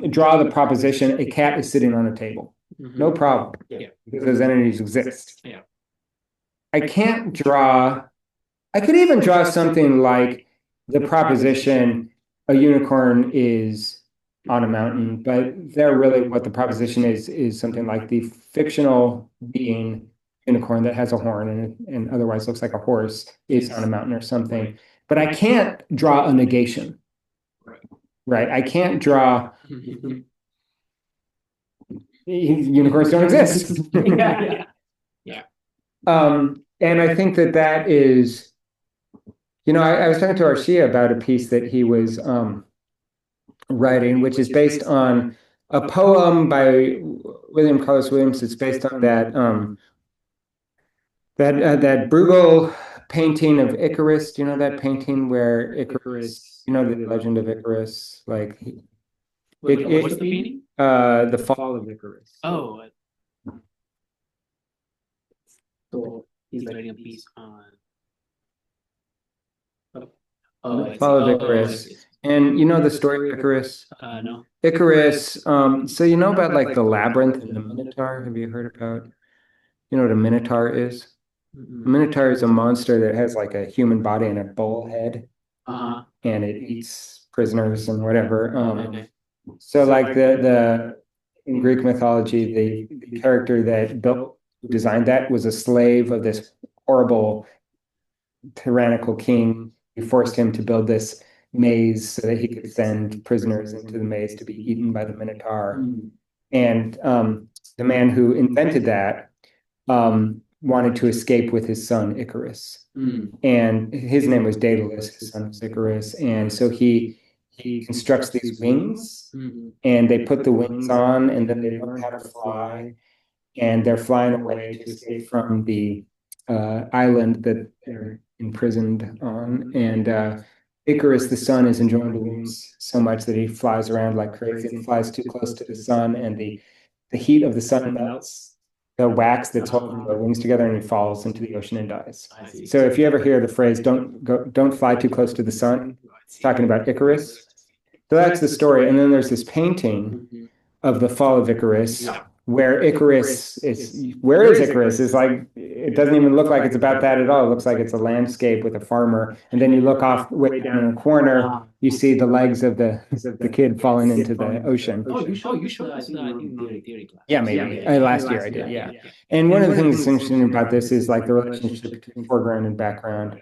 draw the proposition a cat is sitting on a table. No problem. Yeah. Because those entities exist. Yeah. I can't draw, I could even draw something like the proposition a unicorn is on a mountain, but there really what the proposition is something like the fictional being unicorn that has a horn and otherwise looks like a horse is on a mountain or something. But I can't draw a negation. Right? I can't draw unicorns don't exist. Yeah. Yeah. And I think that is, I was talking to Arshia about a piece that he was writing, which is based on a poem by William Carlos Williams. It's based on that Bruegel painting of Icarus. Do you know that painting where Icarus, the legend of Icarus, like What's the meaning? The fall of Icarus. Oh, so he's writing a piece on. The fall of Icarus. And you know the story of Icarus? No. Icarus, so you know about like the labyrinth and the Minotaur? Have you heard about, what a Minotaur is? A Minotaur is a monster that has like a human body and a bull head, and it eats prisoners and whatever. So like the in Greek mythology, the character that designed that was a slave of this horrible tyrannical king. He forced him to build this maze so that he could send prisoners into the maze to be eaten by the Minotaur. And the man who invented that wanted to escape with his son Icarus. And his name was Daedalus, his son was Icarus. And so he constructs these wings, and they put the wings on, and then they learn how to fly, and they're flying away to escape from the island that they're imprisoned on. And Icarus, the sun, is enjoying the wings so much that he flies around like crazy and flies too close to the sun, and the heat of the sun melts the wax that's holding the wings together, and he falls into the ocean and dies. So if you ever hear the phrase don't fly too close to the sun," it's talking about Icarus. So that's the story. And then there's this painting of the fall of Icarus, where Icarus is, where is Icarus? It's like, it doesn't even look like it's about that at all. It looks like it's a landscape with a farmer. And then you look off way down in the corner, you see the legs of the kid falling into the ocean. Oh, you showed us, I think, theory class. Yeah, maybe. Last year I did, yeah. And one of the things that's interesting about this is like the relationship between foreground and background.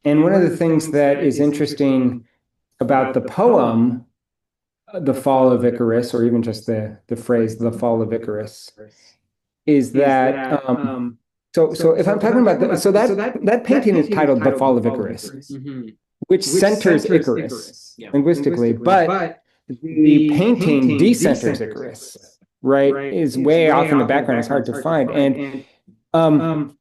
And one of the things that is interesting about the poem, The Fall of Icarus, or even just the phrase "the fall of Icarus," is that so if I'm talking about that painting is titled "The Fall of Icarus," which centers Icarus linguistically, but the painting decenters Icarus, right? Is way off in the background. It's hard to find, and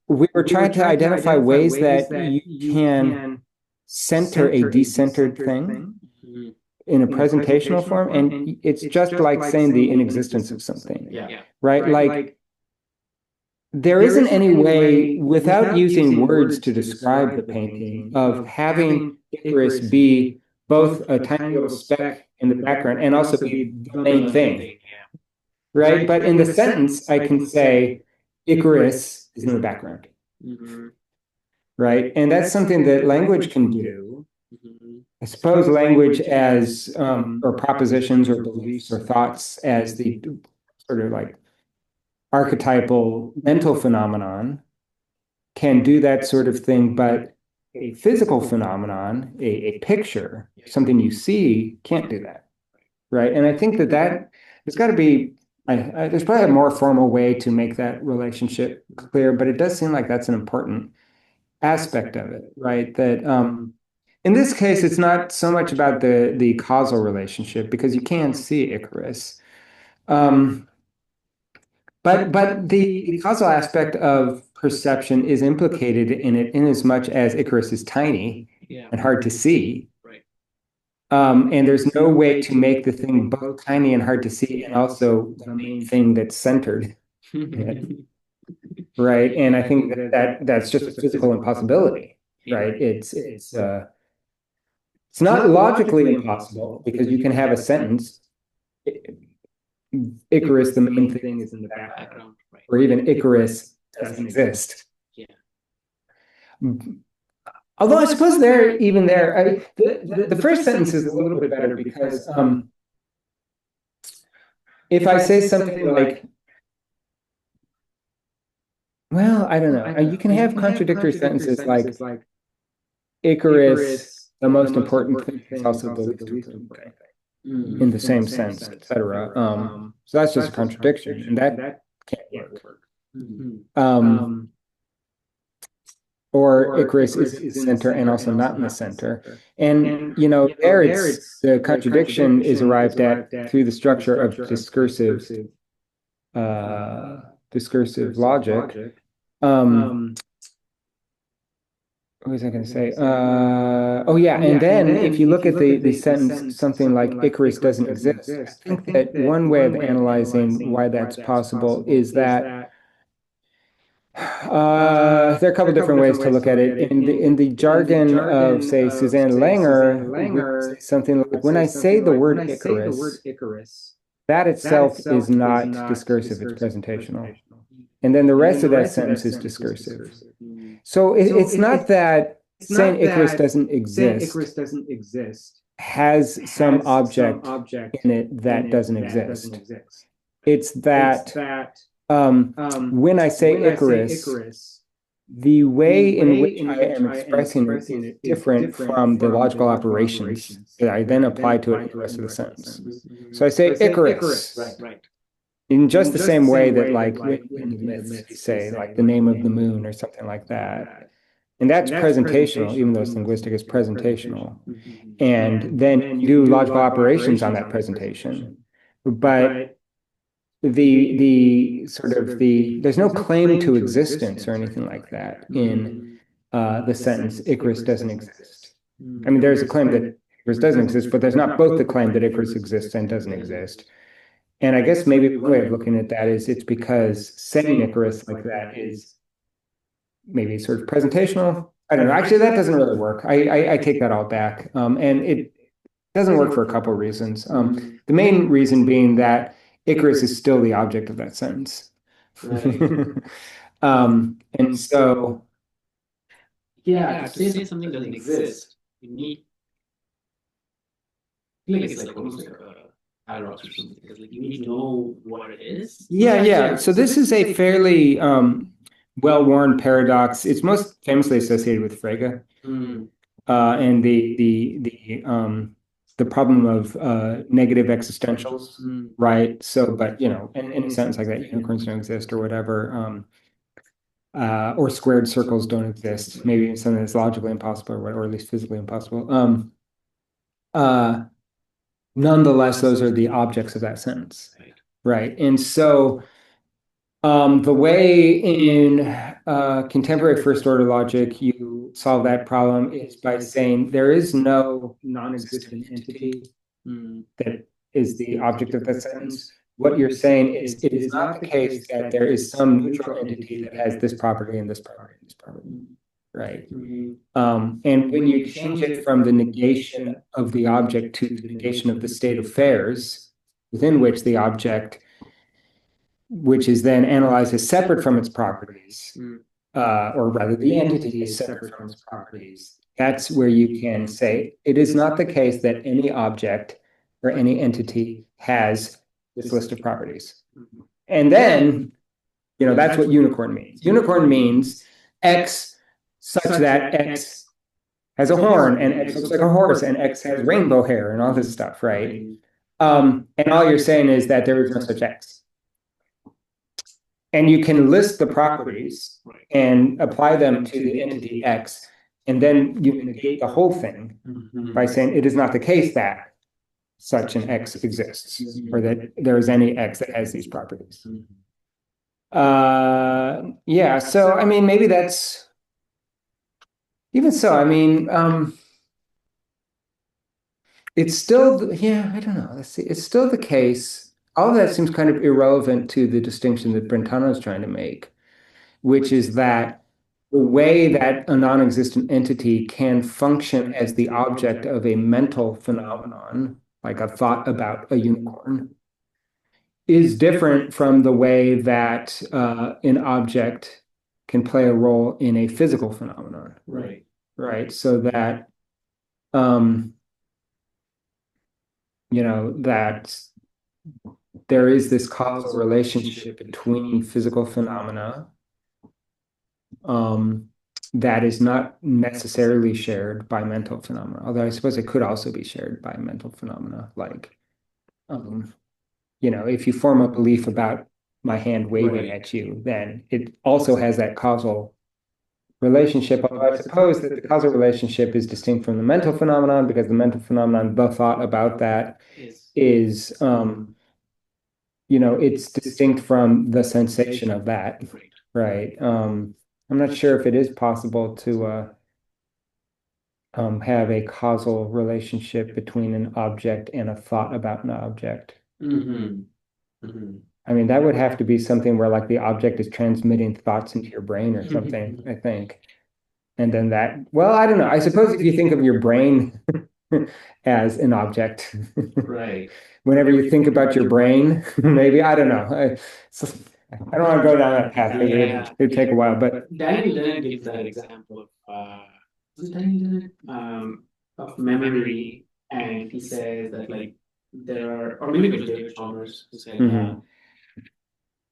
we were trying to identify ways that you can center a decentered thing in a presentational form, and it's just like saying the inexistence of something, right? Like there isn't any way, without using words to describe the painting, of having Icarus be both a tiny little speck in the background and also be the main thing, right? But in the sentence, I can say Icarus is in the background, right? And that's something that language can do. I suppose language as, or propositions or beliefs or thoughts as the sort of like archetypal mental phenomenon can do that sort of thing, but a physical phenomenon, a picture, something you see, can't do that, right? And I think that there's got to be, there's probably a more formal way to make that relationship clear, but it does seem like that's an important aspect of it, right? That in this case, it's not so much about the causal relationship, because you can see Icarus. Um, but the causal aspect of perception is implicated in it in as much as Icarus is tiny Yeah. and hard to see. Right. And there's no way to make the thing both tiny and hard to see and also the main thing that's centered in it, right? And I think that's just a physical impossibility, right? It's not logically impossible because you can have a sentence, Icarus, the main thing is in the background, Right. or even Icarus doesn't exist. Yeah. Although I suppose there, even there, the first sentence is a little bit better because if I say something like, well, I don't know, you can have contradictory sentences like Icarus, the most important thing is also the least important thing in the same sense, etc. So that's just a contradiction, and that can't work. Um, or Icarus is in the center and also not in the center. And there it's the contradiction is arrived at through the structure of discursive logic. What was I going to say? Oh yeah, and then if you look at the sentence, something like Icarus doesn't exist, I think that one way of analyzing why that's possible is that there are a couple different ways to look at it. In the jargon of, say, Susanne Langer, we would say something like, when I say the word Icarus, that itself is not discursive, it's presentational. And then the rest of that sentence is discursive. So it's not that saying Icarus doesn't exist has some object in it that doesn't exist. It's that when I say Icarus, the way in which I am expressing it is different from the logical operations that I then apply to it in the rest of the sentence. So I say Icarus. Right. In just the same way that, like, in the myths, you say, like, the name of the moon or something like that. And that's presentational, even though it's linguistic, it's presentational. And then you do logical operations on that presentation. But the sort of there's no claim to existence or anything like that in the sentence, Icarus doesn't exist. I mean, there's a claim that Icarus doesn't exist, but there's not both the claim that Icarus exists and doesn't exist. And I guess maybe one way of looking at that is it's because saying Icarus like that is maybe sort of presentational. I don't know. Actually, that doesn't really work. I take that all back. And it doesn't work for a couple of reasons. The main reason being that Icarus is still the object of that sentence. And so, Yeah, to say something doesn't exist, you need, I feel like it's like almost like a paradox or something, because like you need to know what it is. yeah. So this is a fairly well-worn paradox. It's most famously associated with Frege. And the problem of negative existentials, right? So, but in a sentence like that, unicorns don't exist or whatever, or squared circles don't exist. Maybe something that's logically impossible, or at least physically impossible. Nonetheless, those are the objects of that sentence, right? And so, the way in contemporary first order logic you solve that problem is by saying there is no non-existent entity that is the object of that sentence. What you're saying is it is not the case that there is some neutral entity that has this property and this property and this property, right? And when you change it from the negation of the object to the negation of the state of affairs within which the object, which is then analyzed as separate from its properties, or rather the entity is separate from its properties. That's where you can say it is not the case that any object or any entity has this list of properties. And then, that's what unicorn means. Unicorn means X such that X has a horn and X looks like a horse and X has rainbow hair and all this stuff, right? And all you're saying is that there is no such X. And you can list the properties and apply them to the entity X, and then you negate the whole thing by saying it is not the case that. such an X exists, or that there is any X that has these properties. Yeah, so I mean, maybe that's even so. I mean, it's still, yeah, I don't know. Let's see. It's still the case. All of that seems kind of irrelevant to the distinction that Brentano is trying to make, which is that the way that a non-existent entity can function as the object of a mental phenomenon, like a thought about a unicorn, is different from the way that an object can play a role in a physical phenomenon. Right. Right. So that, that there is this causal relationship between physical phenomena um, that is not necessarily shared by mental phenomena, although I suppose it could also be shared by mental phenomena. Like, um, if you form a belief about my hand waving at you, then it also has that causal relationship. Although I suppose that the causal relationship is distinct from the mental phenomenon because the mental phenomenon, the thought about that is, it's distinct from the sensation of that, right? I'm not sure if it is possible to have a causal relationship between an object and a thought about an object. Mm-hmm. Mm-hmm. I mean, that would have to be something where like the object is transmitting thoughts into your brain or something, I think. And then that, well, I don't know. I suppose if you think of your brain as an object, Right. whenever you think about your brain, maybe, I don't know. I don't want to go down that path. Maybe it'd take a while, but Daniel Dennett gives that example of was it Daniel Dennett? Of memory, and he says that like there are, or maybe it was David Chalmers who said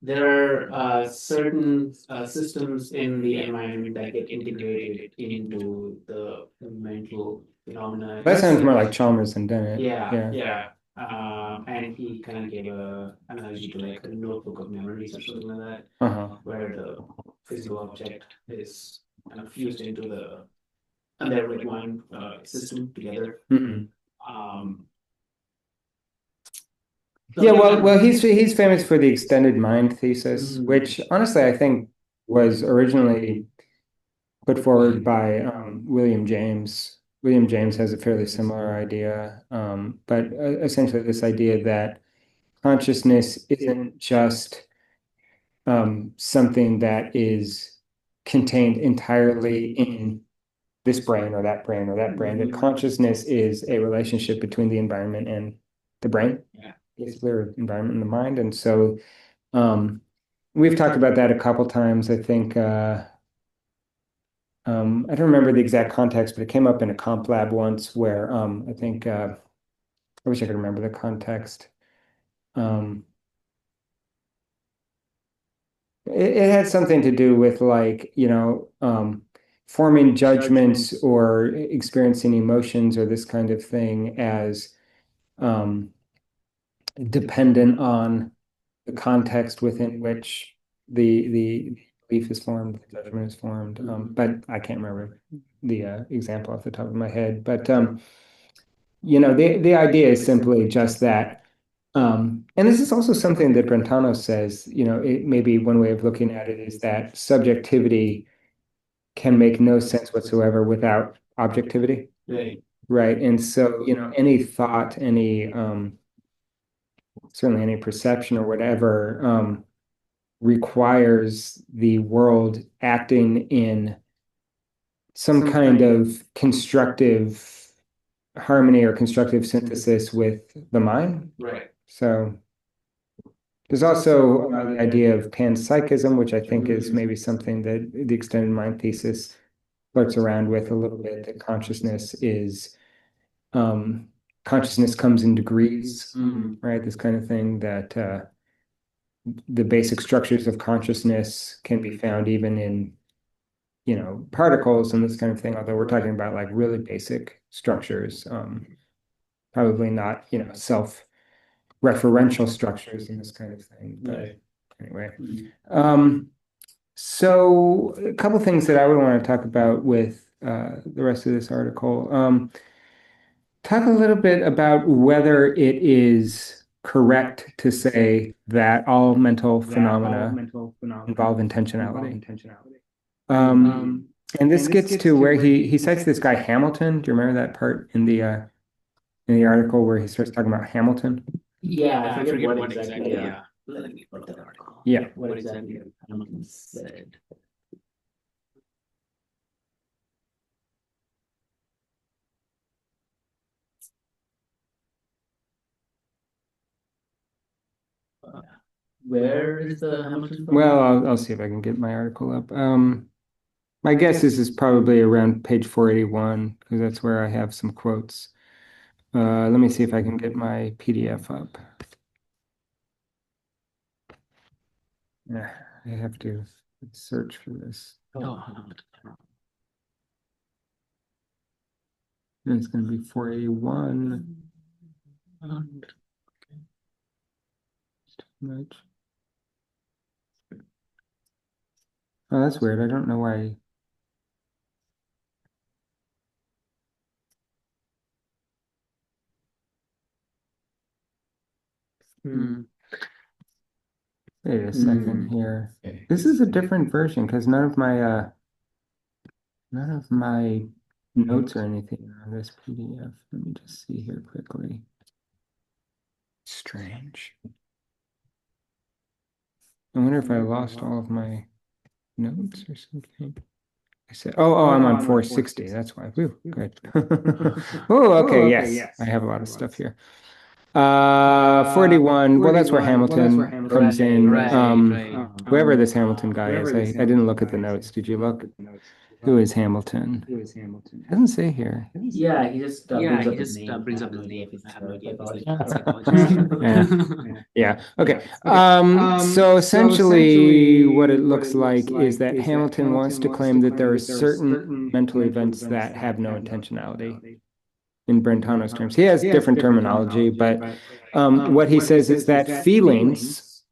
there are certain systems in the environment that get integrated into the mental phenomena. that sounds more like Chalmers than Dennett. Yeah, yeah. And he kind of gave a analogy to like a notebook of memories or something like that, where the physical object is kind of fused into the, and they're like one system together. Um, Yeah, well, he's famous for the extended mind thesis, which honestly I think was originally put forward by William James. William James has a fairly similar idea, but essentially this idea that consciousness isn't just something that is contained entirely in this brain or that brain or that brain, that consciousness is a relationship between the environment and the brain, basically, or environment and the mind. And so we've talked about that a couple times. I think I don't remember the exact context, but it came up in a comp lab once where I think I wish I could remember the context. Um, it had something to do with like, forming judgments or experiencing emotions or this kind of thing as um, dependent on the context within which the belief is formed, the judgment is formed. But I can't remember the example off the top of my head. But the idea is simply just that. And this is also something that Brentano says, maybe one way of looking at it is that subjectivity can make no sense whatsoever without objectivity. Right. Right. And so, any thought, certainly any perception or whatever, requires the world acting in some kind of constructive harmony or constructive synthesis with the mind. Right. So there's also the idea of panpsychism, which I think is maybe something that the extended mind thesis flirts around with a little bit, that consciousness comes in degrees, right? This kind of thing that the basic structures of consciousness can be found even in, particles and this kind of thing, although we're talking about like really basic structures, probably not, self-referential structures and this kind of thing. But anyway, so a couple things that I would want to talk about with the rest of this article. talk a little bit about whether it is correct to say that all mental phenomena involve intentionality. Um, and this gets to where he cites this guy Hamilton. Do you remember that part in the article where he starts talking about Hamilton? Yeah, I forget what exactly. Let me put that article. Yeah. What exactly Hamilton said. Where is the Hamilton from? Well, I'll see if I can get my article up. My guess is probably around page 481 because that's where I have some quotes. Let me see if I can get my PDF up. Yeah, I have to search for this. Oh, Hamilton. It's going to be 481. Right. Oh, that's weird. I don't know why. Wait a second here. This is a different version because none of my notes or anything are on this PDF. Let me just see here quickly. Strange. I wonder if I lost all of my notes or something. I said, I'm on 460. That's why. Whew, good. Oh, okay, yes. I have a lot of stuff here. 41. Well, that's where Hamilton comes in. Whoever this Hamilton guy is, I didn't look at the notes. Did you look? Who is Hamilton? Doesn't say here. Yeah, he just brings up his name. I have no idea if he's a psychologist. Yeah. Yeah. Okay. So essentially, what it looks like is that Hamilton wants to claim that there are certain mental events that have no intentionality in Brentano's terms. He has different terminology, but what he says is that feelings,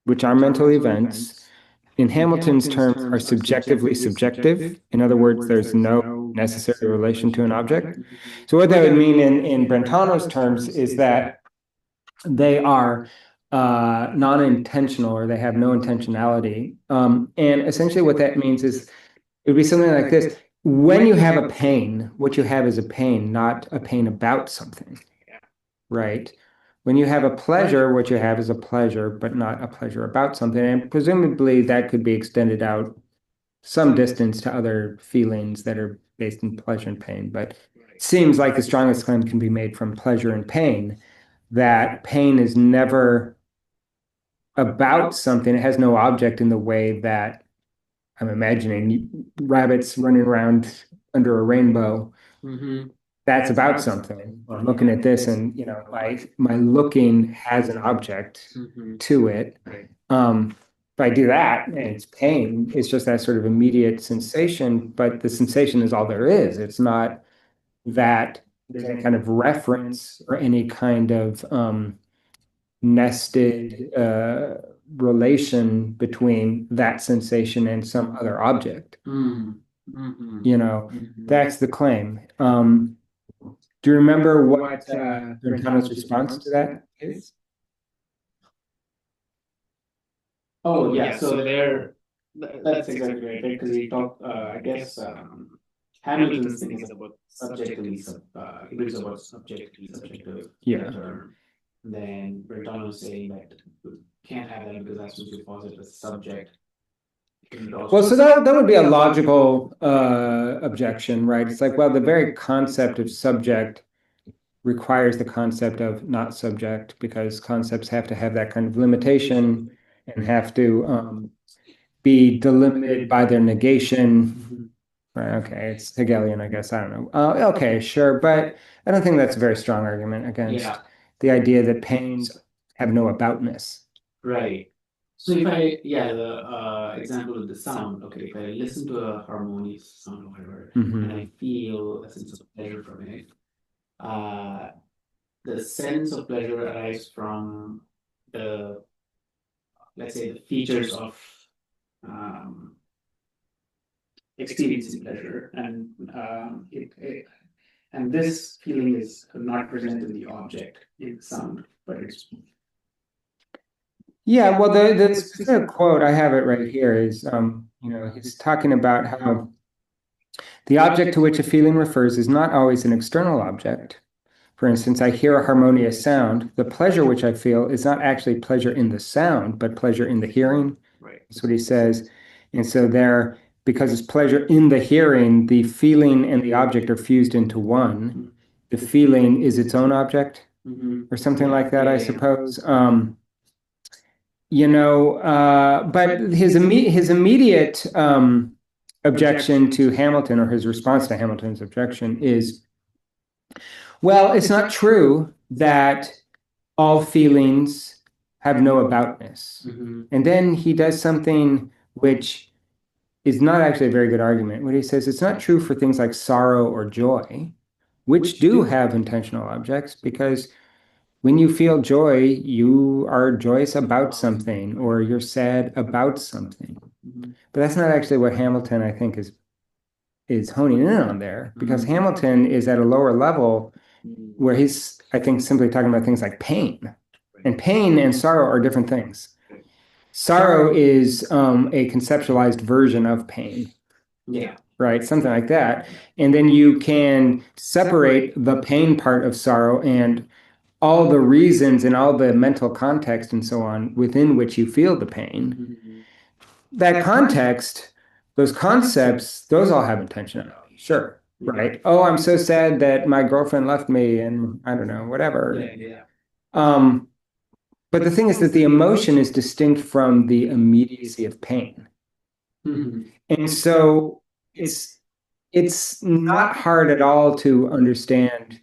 which are mental events, in Hamilton's terms, are subjectively subjective. In other words, there's no necessary relation to an object. So what that would mean in Brentano's terms is that they are non-intentional or they have no intentionality. And essentially what that means is it would be something like this. When you have a pain, what you have is a pain, not a pain about something, right? When you have a pleasure, what you have is a pleasure, but not a pleasure about something. And presumably that could be extended out some distance to other feelings that are based in pleasure and pain. But it seems like the strongest claim can be made from pleasure and pain, that pain is never about something. It has no object in the way that I'm imagining rabbits running around under a rainbow. That's about something. I'm looking at this and, my looking has an object to it. If I do that and it's pain, it's just that sort of immediate sensation, but the sensation is all there is. It's not that there's any kind of reference or any kind of nested relation between that sensation and some other object. That's the claim. Do you remember what Brentano's response to that is? Oh yeah, so that's exactly right, because he talked. I guess Hamilton's thing is about he brings about subjectively subjective term. Then Brentano's saying that you can't have that because as soon as you posit a subject, well, so that would be a logical objection, right? It's like, well, the very concept of subject requires the concept of not subject because concepts have to have that kind of limitation and have to be delimited by their negation. Right, okay, it's Hegelian, I guess. I don't know. Okay, sure, but I don't think that's a very strong argument against the idea that pains have no aboutness. Right. So the example of the sound. Okay, if I listen to a harmonious sound or whatever, and I feel a sense of pleasure from it, uh, the sense of pleasure arises from the, let's say, the features of um, experiencing pleasure, and And this feeling is not present in the object, in the sound, but it's Yeah, well, the specific quote, I have it right here, is he's talking about how the object to which a feeling refers is not always an external object. For instance, I hear a harmonious sound. The pleasure which I feel is not actually pleasure in the sound, but pleasure in the hearing. right. That's what he says. And so there, because it's pleasure in the hearing, the feeling and the object are fused into one. The feeling is its own object, or something like that, I suppose. But his immediate objection to Hamilton, or his response to Hamilton's objection, is, well, it's not true that all feelings have no aboutness. And then he does something which is not actually a very good argument. When he says it's not true for things like sorrow or joy, which do have intentional objects, because when you feel joy, you are joyous about something, or you're sad about something. But that's not actually what Hamilton, I think, is honing in on there, because Hamilton is at a lower level where he's, I think, simply talking about things like pain. And pain and sorrow are different things. Sorrow is a conceptualized version of pain. Yeah. Right, something like that. And then you can separate the pain part of sorrow and all the reasons and all the mental context and so on within which you feel the pain. That context, those concepts, those all have intentionality. Sure. Right. Oh, I'm so sad that my girlfriend left me and I don't know, whatever. Yeah. But the thing is that the emotion is distinct from the immediacy of pain. And so it's not hard at all to understand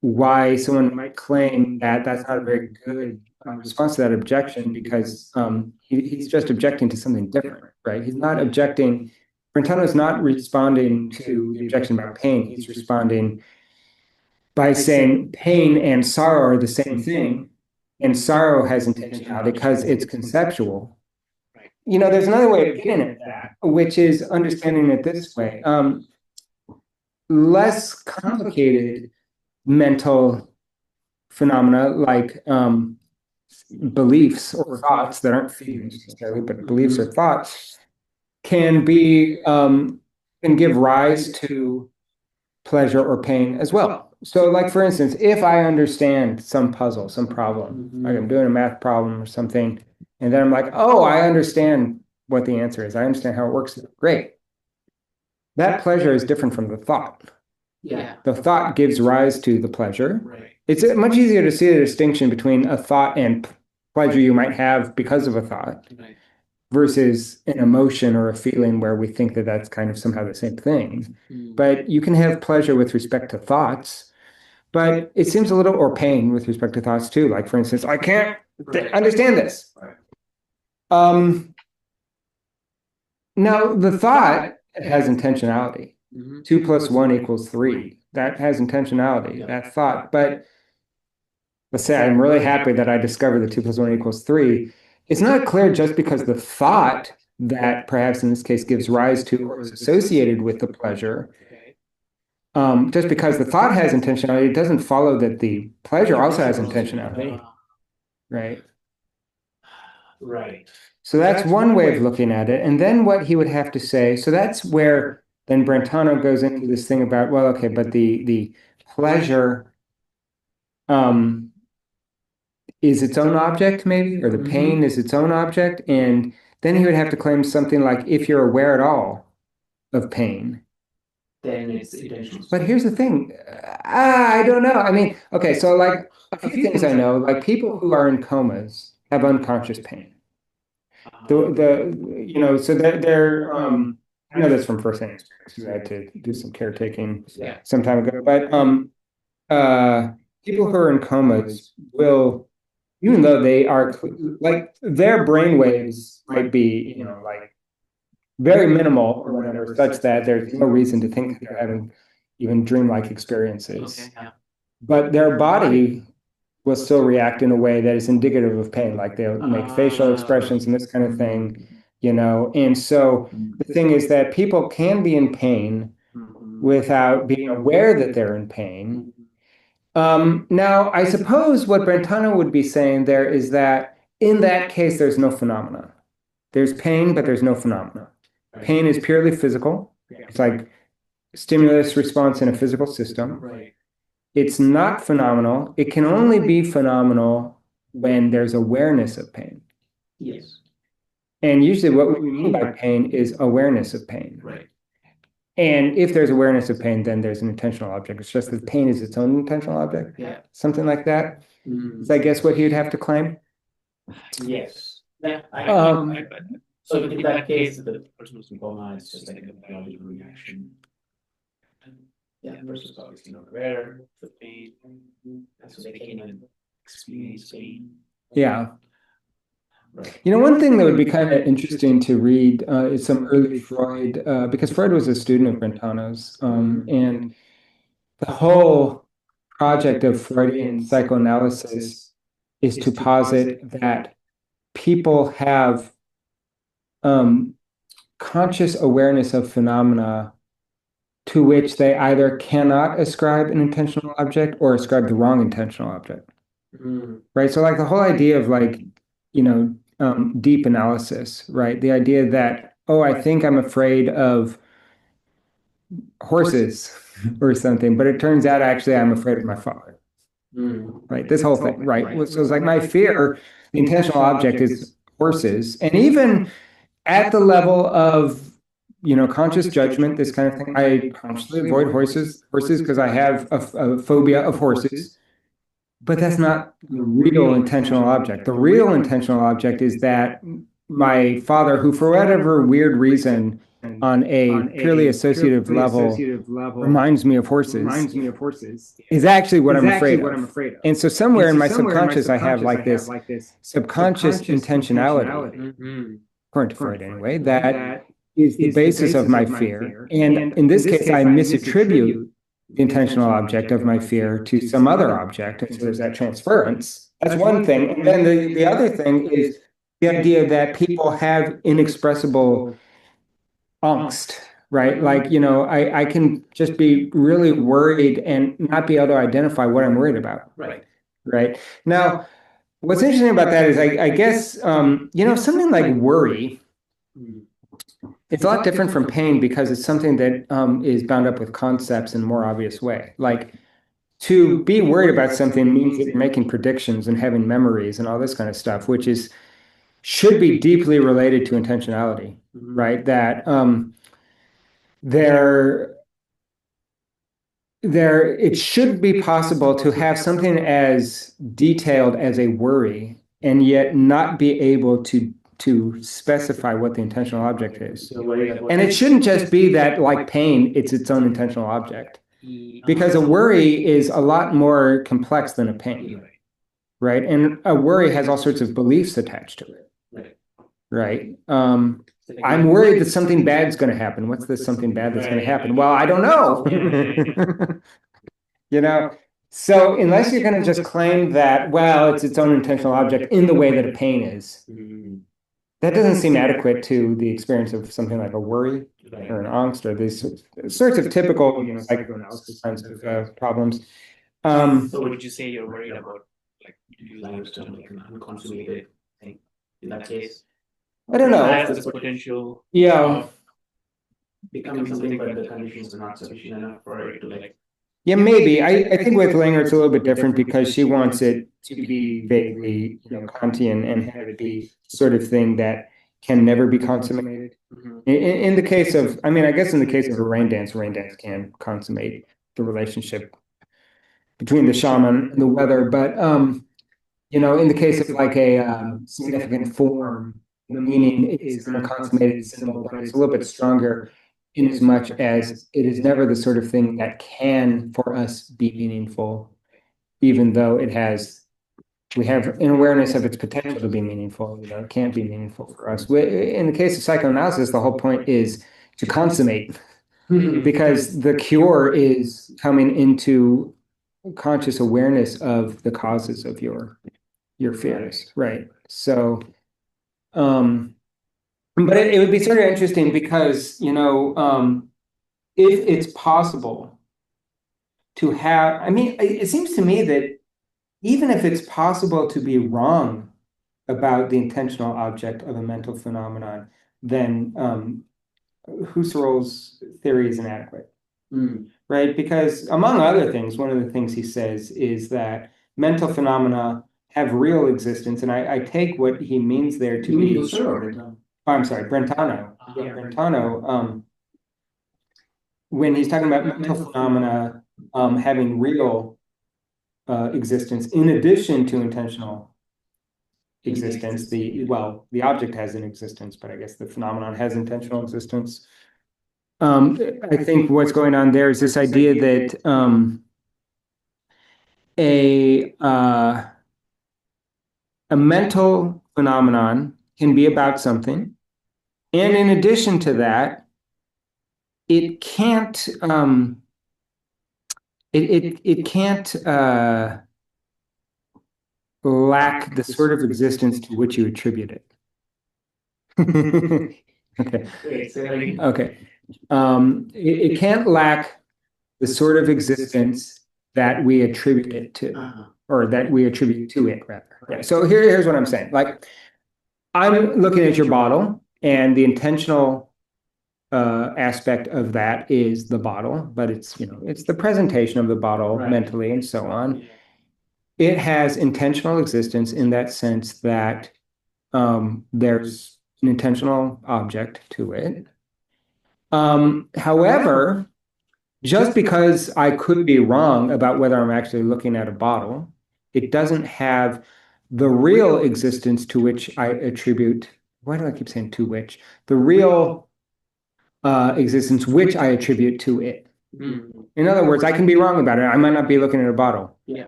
why someone might claim that that's not a very good response to that objection, because he's just objecting to something different, right? He's not objecting. Brentano is not responding to the objection about pain. He's responding by saying pain and sorrow are the same thing, and sorrow has intentionality because it's conceptual. There's another way of getting at that, which is understanding it this way. Less complicated mental phenomena like beliefs or thoughts that aren't feelings necessarily, but beliefs or thoughts can give rise to pleasure or pain as well. So, like for instance, if I understand some puzzle, some problem, like I'm doing a math problem or something, and then I'm like, oh, I understand what the answer is. I understand how it works. Great. That pleasure is different from the thought. Yeah. The thought gives rise to the pleasure. Right. It's much easier to see the distinction between a thought and pleasure you might have because of a thought versus an emotion or a feeling where we think that that's kind of somehow the same thing. But you can have pleasure with respect to thoughts, but it seems a little, or pain with respect to thoughts too. Like, for instance, I can't understand this. Now, the thought has intentionality. 2 + 1 = 3. That has intentionality, that thought. But let's say I'm really happy that I discovered that 2 + 1 = 3. It's not clear just because the thought that perhaps in this case gives rise to or is associated with the pleasure. Just because the thought has intentionality, it doesn't follow that the pleasure also has intentionality. Right. Right. So that's one way of looking at it. And then what he would have to say, so that's where then Brentano goes into this thing about, well, okay, but the pleasure is its own object, maybe, or the pain is its own object. And then he would have to claim something like, if you're aware at all of pain, then it's intentional. But here's the thing. I don't know. I mean, okay, so like a few things I know, like people who are in comas have unconscious pain. So they're I know this from firsthand experience because I had to do some caretaking some time ago. But people who are in comas will, even though they are like their brain waves might be, like very minimal or whatever, such that there's no reason to think they're having even dreamlike experiences. But their body will still react in a way that is indicative of pain, like they'll make facial expressions and this kind of thing. And so the thing is that people can be in pain without being aware that they're in pain. Now, I suppose what Brentano would be saying there is that in that case, there's no phenomena. There's pain, but there's no phenomena. Pain is purely physical. It's like stimulus response in a physical system. Right. It's not phenomenal. It can only be phenomenal when there's awareness of pain. Yes. And usually what we mean by pain is awareness of pain. Right. And if there's awareness of pain, then there's an intentional object. It's just that pain is its own intentional object. Yeah. Something like that. Mm. Is I guess what he would have to claim. Yes. Yeah. Um, So in that case, the personal symptom is just like a biological reaction. Yeah, versus obviously not aware of the pain. And so they can even experience pain. Yeah. Right. You know, one thing that would be kind of interesting to read is some early Freud, because Freud was a student of Brentano's, and the whole project of Freudian psychoanalysis is to posit that people have um, conscious awareness of phenomena to which they either cannot ascribe an intentional object or ascribe the wrong intentional object. Mm. Right? So like the whole idea of like, deep analysis, right? The idea that, oh, I think I'm afraid of horses or something, but it turns out actually I'm afraid of my father. Mm. Right? This whole thing, right? So it's like my fear, the intentional object is horses. And even at the level of, conscious judgment, this kind of thing, I consciously avoid horses because I have a phobia of horses. But that's not the real intentional object. The real intentional object is that my father, who for whatever weird reason, on a purely associative level, reminds me of horses, is actually what I'm afraid of. And so somewhere in my subconscious, I have like this subconscious intentionality, according to Freud anyway, that is the basis of my fear. And in this case, I misattribute the intentional object of my fear to some other object. And so there's that transference. That's one thing. And then the other thing is the idea that people have inexpressible angst, right? Like, I can just be really worried and not be able to identify what I'm worried about. Right. Right. Now, what's interesting about that is I guess, something like worry, it's a lot different from pain because it's something that is bound up with concepts in a more obvious way. Like to be worried about something means that you're making predictions and having memories and all this kind of stuff, which is should be deeply related to intentionality, right? That there it should be possible to have something as detailed as a worry and yet not be able to specify what the intentional object is. And it shouldn't just be that, like pain, it's its own intentional object. Because a worry is a lot more complex than a pain, right? And a worry has all sorts of beliefs attached to it, right? I'm worried that something bad is going to happen. What's this something bad that's going to happen? Well, I don't know. So unless you're going to just claim that, well, it's its own intentional object in the way that a pain is, that doesn't seem adequate to the experience of something like a worry or an angst or these sorts of typical, psychoanalysis kinds of problems. So would you say you're worried about like language term like an unconsummated thing in that case? I don't know. Has this potential Yeah. becoming something, but the conditions are not sufficient enough for it to like. Yeah, maybe. I think with Langer it's a little bit different because she wants it to be vaguely, Kantian and have it be sort of thing that can never be consummated. In the case of, I guess in the case of a rain dance can consummate the relationship between the shaman and the weather. But in the case of like a significant form, the meaning is an unconsummated symbol, but it's a little bit stronger in as much as it is never the sort of thing that can for us be meaningful, even though we have an awareness of its potential to be meaningful. It can't be meaningful for us. In the case of psychoanalysis, the whole point is to consummate, because the cure is coming into conscious awareness of the causes of your fears, right? So, but it would be sort of interesting because, if it's possible to have, I mean, it seems to me that even if it's possible to be wrong about the intentional object of a mental phenomenon, then Husserl's theory is inadequate, right? Because among other things, one of the things he says is that mental phenomena have real existence, and I take what he means there to You mean be. Husserl or Brentano? Oh, I'm sorry, Brentano. Yeah. Brentano, when he's talking about mental phenomena having real existence in addition to intentional existence, the object has an existence, but I guess the phenomenon has intentional existence. I think what's going on there is this idea that a uh, a mental phenomenon can be about something, and in addition to that, it can't it can't lack the sort of existence to which you attribute it. Okay. Wait, say that again. Okay. It can't lack the sort of existence that we attribute it to, or that we attribute to it, rather. Yeah. So here's what I'm saying. Like, I'm looking at your bottle, and the intentional aspect of that is the bottle, but it's the presentation of the bottle mentally and so on. It has intentional existence in that sense that there's an intentional object to it. However, just because I could be wrong about whether I'm actually looking at a bottle, it doesn't have the real existence to which I attribute. Why do I keep saying to which? The real existence which I attribute to it. In other words, I can be wrong about it. I might not be looking at a bottle. Yeah.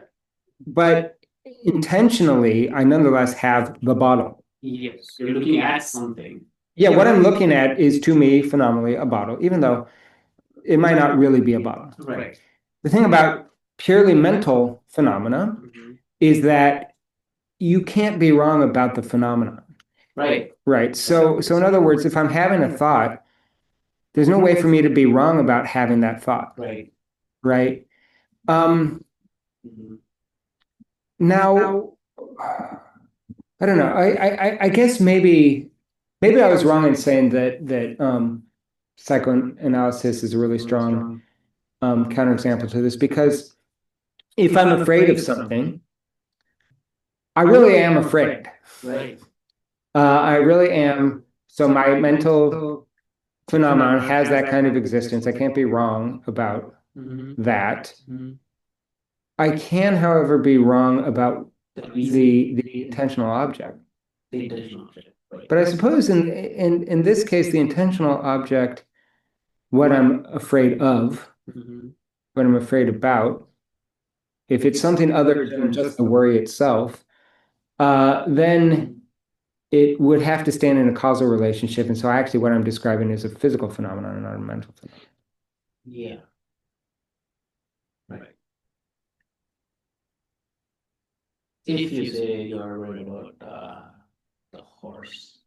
But intentionally, I nonetheless have the bottle. Yes. You're looking at something. Yeah, what I'm looking at is to me phenomenally a bottle, even though it might not really be a bottle. Right. The thing about purely mental phenomena is that you can't be wrong about the phenomenon. Right. Right. So in other words, if I'm having a thought, there's no way for me to be wrong about having that thought. Right. Right. Now, I don't know. I guess maybe I was wrong in saying that psychoanalysis is a really strong counterexample to this, because if I'm afraid of something, I really am afraid. Right. I really am. So my mental phenomenon has that kind of existence. I can't be wrong about that. I can, however, be wrong about the intentional object. The intentional object. Right. But I suppose in this case, the intentional object, what I'm afraid of, what I'm afraid about, if it's something other than just the worry itself, then it would have to stand in a causal relationship. And so actually what I'm describing is a physical phenomenon and not a mental phenomenon. Yeah. Right. If you say you're worried about the horse.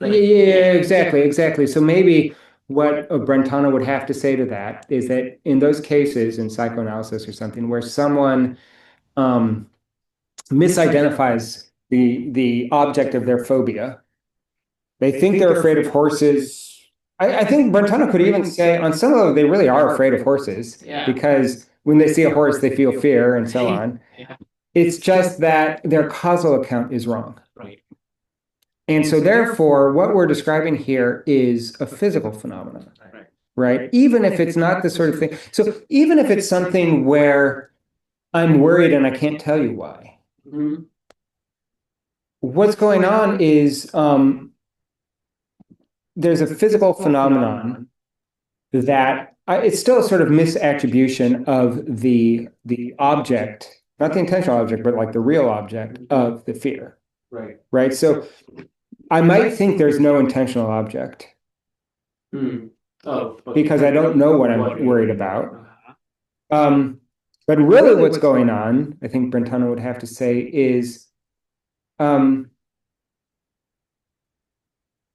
Right. Yeah, exactly. So maybe what a Brentano would have to say to that is that in those cases, in psychoanalysis or something, where someone misidentifies the object of their phobia, they think they're afraid of horses. I think Brentano could even say on some level they really are afraid of horses, because when they see a horse, they feel fear and so on. It's just that their causal account is wrong. Right. And so therefore, what we're describing here is a physical phenomenon, right? Even if it's not the sort of thing. So even if it's something where I'm worried and I can't tell you why, what's going on is there's a physical phenomenon that it's still a sort of misattribution of the object, not the intentional object, but like the real object of the fear. Right. So I might think there's no intentional object because I don't know what I'm worried about. But really what's going on, I think Brentano would have to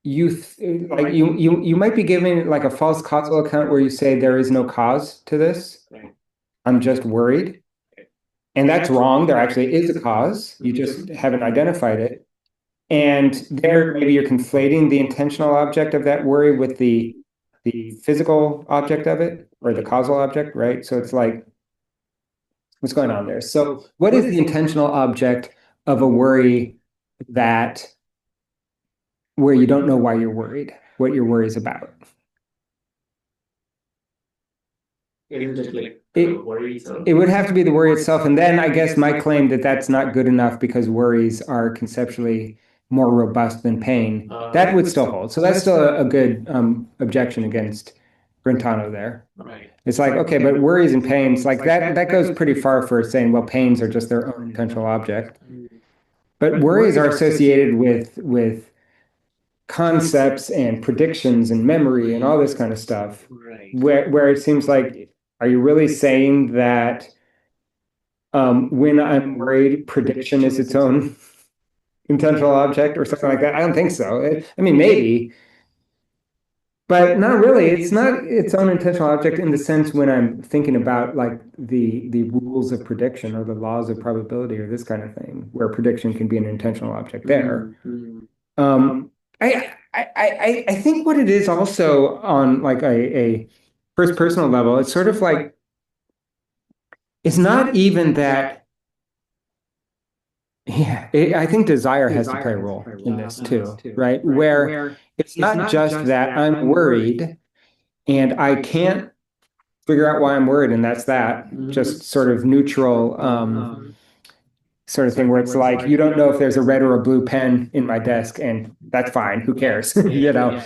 you might be giving like a false causal account where you say there is no cause to this. Right. I'm just worried. And that's wrong. There actually is a cause. You just haven't identified it. And there, maybe you're conflating the intentional object of that worry with the physical object of it or the causal object, right? So it's like, what's going on there? So what is the intentional object of a worry that where you don't know why you're worried, what your worry is about? Isn't it like It, worry itself? it would have to be the worry itself. And then I guess my claim that that's not good enough because worries are conceptually more robust than pain, that would still hold. So that's still a good objection against Brentano there. Right. It's like, okay, but worries and pains, like that goes pretty far for saying, well, pains are just their own intentional object. But worries are associated with concepts and predictions and memory and all this kind of stuff. Right. Where it seems like, are you really saying that when I'm worried, prediction is its own intentional object or something like that? I don't think so. I mean, maybe, but not really. It's not its own intentional object in the sense when I'm thinking about like the rules of prediction or the laws of probability or this kind of thing, where prediction can be an intentional object there. Um, I think what it is also on like a first personal level, it's sort of like it's not even that. Yeah, I think desire has to play a role in this too, right? Where it's not just that I'm worried and I can't figure out why I'm worried, and that's that, just sort of neutral sort of thing where it's like you don't know if there's a red or a blue pen in my desk, and that's fine. Who cares? You know,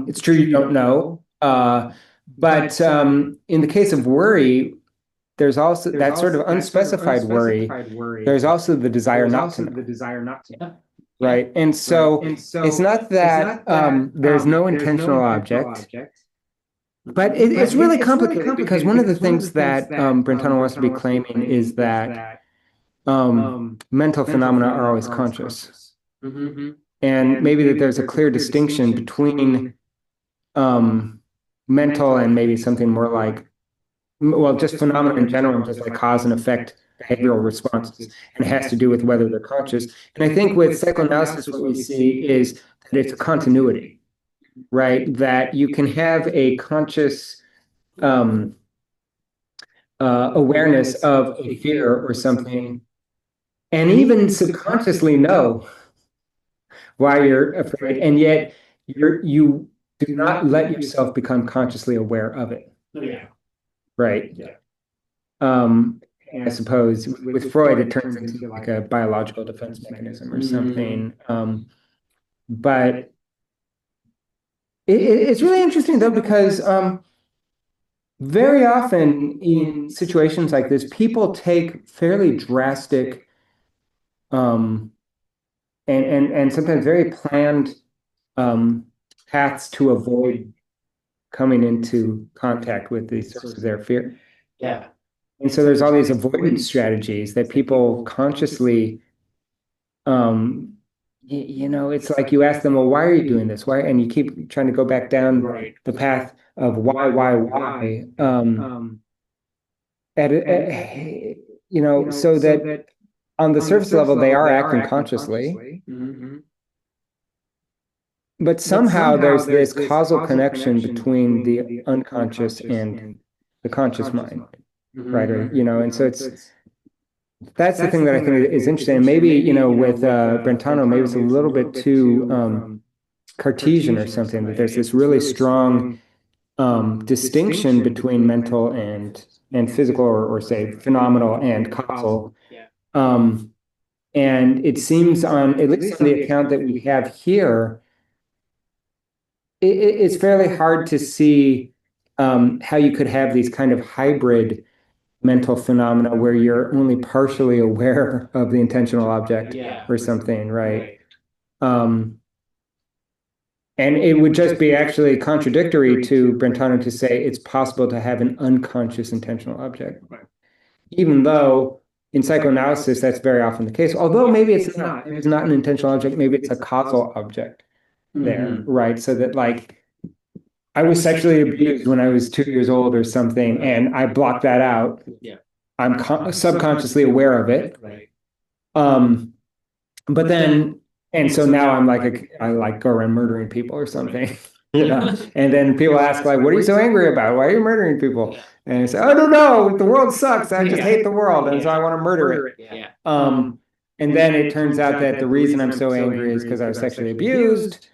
it's true you don't know. But in the case of worry, there's also that sort of unspecified worry. There's also the desire not to know, right? And so it's not that there's no intentional object, but it's really complicated because one of the things that Brentano wants to be claiming is that mental phenomena are always conscious. And maybe that there's a clear distinction between mental and maybe something more like, well, just phenomena in general, just like cause and effect behavioral responses, and it has to do with whether they're conscious. And I think with psychoanalysis, what we see is that it's a continuity, right? That you can have a conscious awareness of a fear or something, and even subconsciously know why you're afraid, and yet you do not let yourself become consciously aware of it. Yeah. Right. Yeah. I suppose with Freud, it turns into like a biological defense mechanism or something. But it's really interesting though, because very often in situations like this, people take fairly drastic um, and sometimes very planned paths to avoid coming into contact with the source of their fear. Yeah. And so there's all these avoidance strategies that people consciously, it's like you ask them, well, why are you doing this? Why? And you keep trying to go back down the path of why. So that on the surface level, they are acting consciously, but somehow there's this causal connection between the unconscious and the conscious mind, right? Or, and so that's the thing that I think is interesting. And maybe, with Brentano, maybe it's a little bit too Cartesian or something, that there's this really strong distinction between mental and physical or say phenomenal and causal. And it seems at least on the account that we have here, it's fairly hard to see how you could have these kind of hybrid mental phenomena where you're only partially aware of the intentional object or something, right? And it would just be actually contradictory to Brentano to say it's possible to have an unconscious intentional object, even though in psychoanalysis that's very often the case. Although maybe it's not. Maybe it's not an intentional object. Maybe it's a causal object. there, right? So that like I was sexually abused when I was 2 years old or something, and I blocked that out. Yeah. I'm subconsciously aware of it. Right. Um, but then, and so now I'm like, I like go around murdering people or something, you know? And then people ask like, what are you so angry about? Why are you murdering people? Yeah. And I say, I don't know. The world sucks. I just hate the world. And so I Yeah. want to murder it. Yeah. Um, and then it turns out that the reason I'm so angry is because I was sexually abused.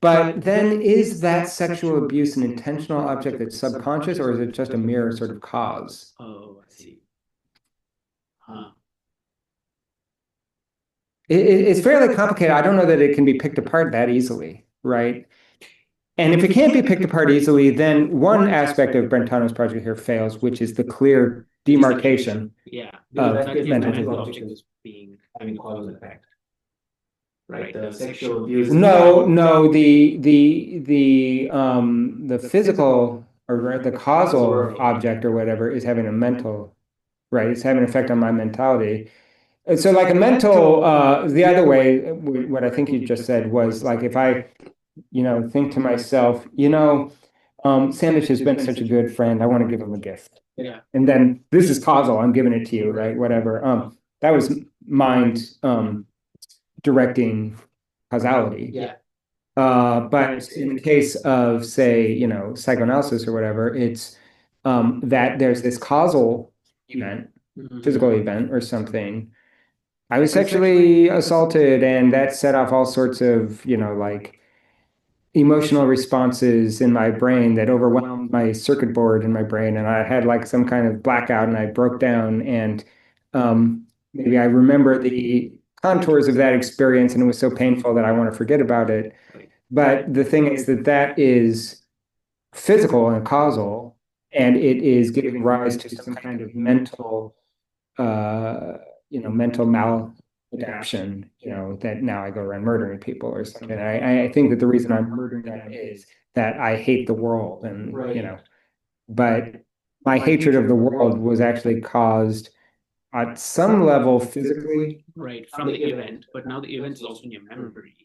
But then is that sexual abuse an intentional object that's subconscious, or is it just a mere sort of cause? Oh, I see. Huh. It's fairly complicated. I don't know that it can be picked apart that easily, right? And if it can't be picked apart easily, then one aspect of Brentano's project here fails, which is the clear demarcation Yeah. Because of that case, the mental mental physiology. object is being having a cause and effect. Right. The sexual abuse. No, the physical or the causal object or whatever is having a mental, right? It's having an effect on my mentality. And so like a mental, the other way, what I think you just said was like if I, think to myself, Sandwich has been such a good friend. I want to give him a gift. Yeah. And then this is causal. I'm giving it to you, right? Whatever. That was mind directing causality. Yeah. But in the case of, say, psychoanalysis or whatever, it's that there's this causal event, physical event or something. I was sexually assaulted, and that set off all sorts of, like emotional responses in my brain that overwhelmed my circuit board in my brain. And I had like some kind of blackout and I broke down. And maybe I remember the contours of that experience and it was so painful that I want to forget about it. But the thing is that that is physical and causal, and it is giving rise to some kind of mental, uh, mental maladaptation, that now I go around murdering people or something. I think that the reason I'm murdering them is that I hate the world, and but my hatred of the world was actually caused at some level physically. Right. From the event, but now the event is also in your memory.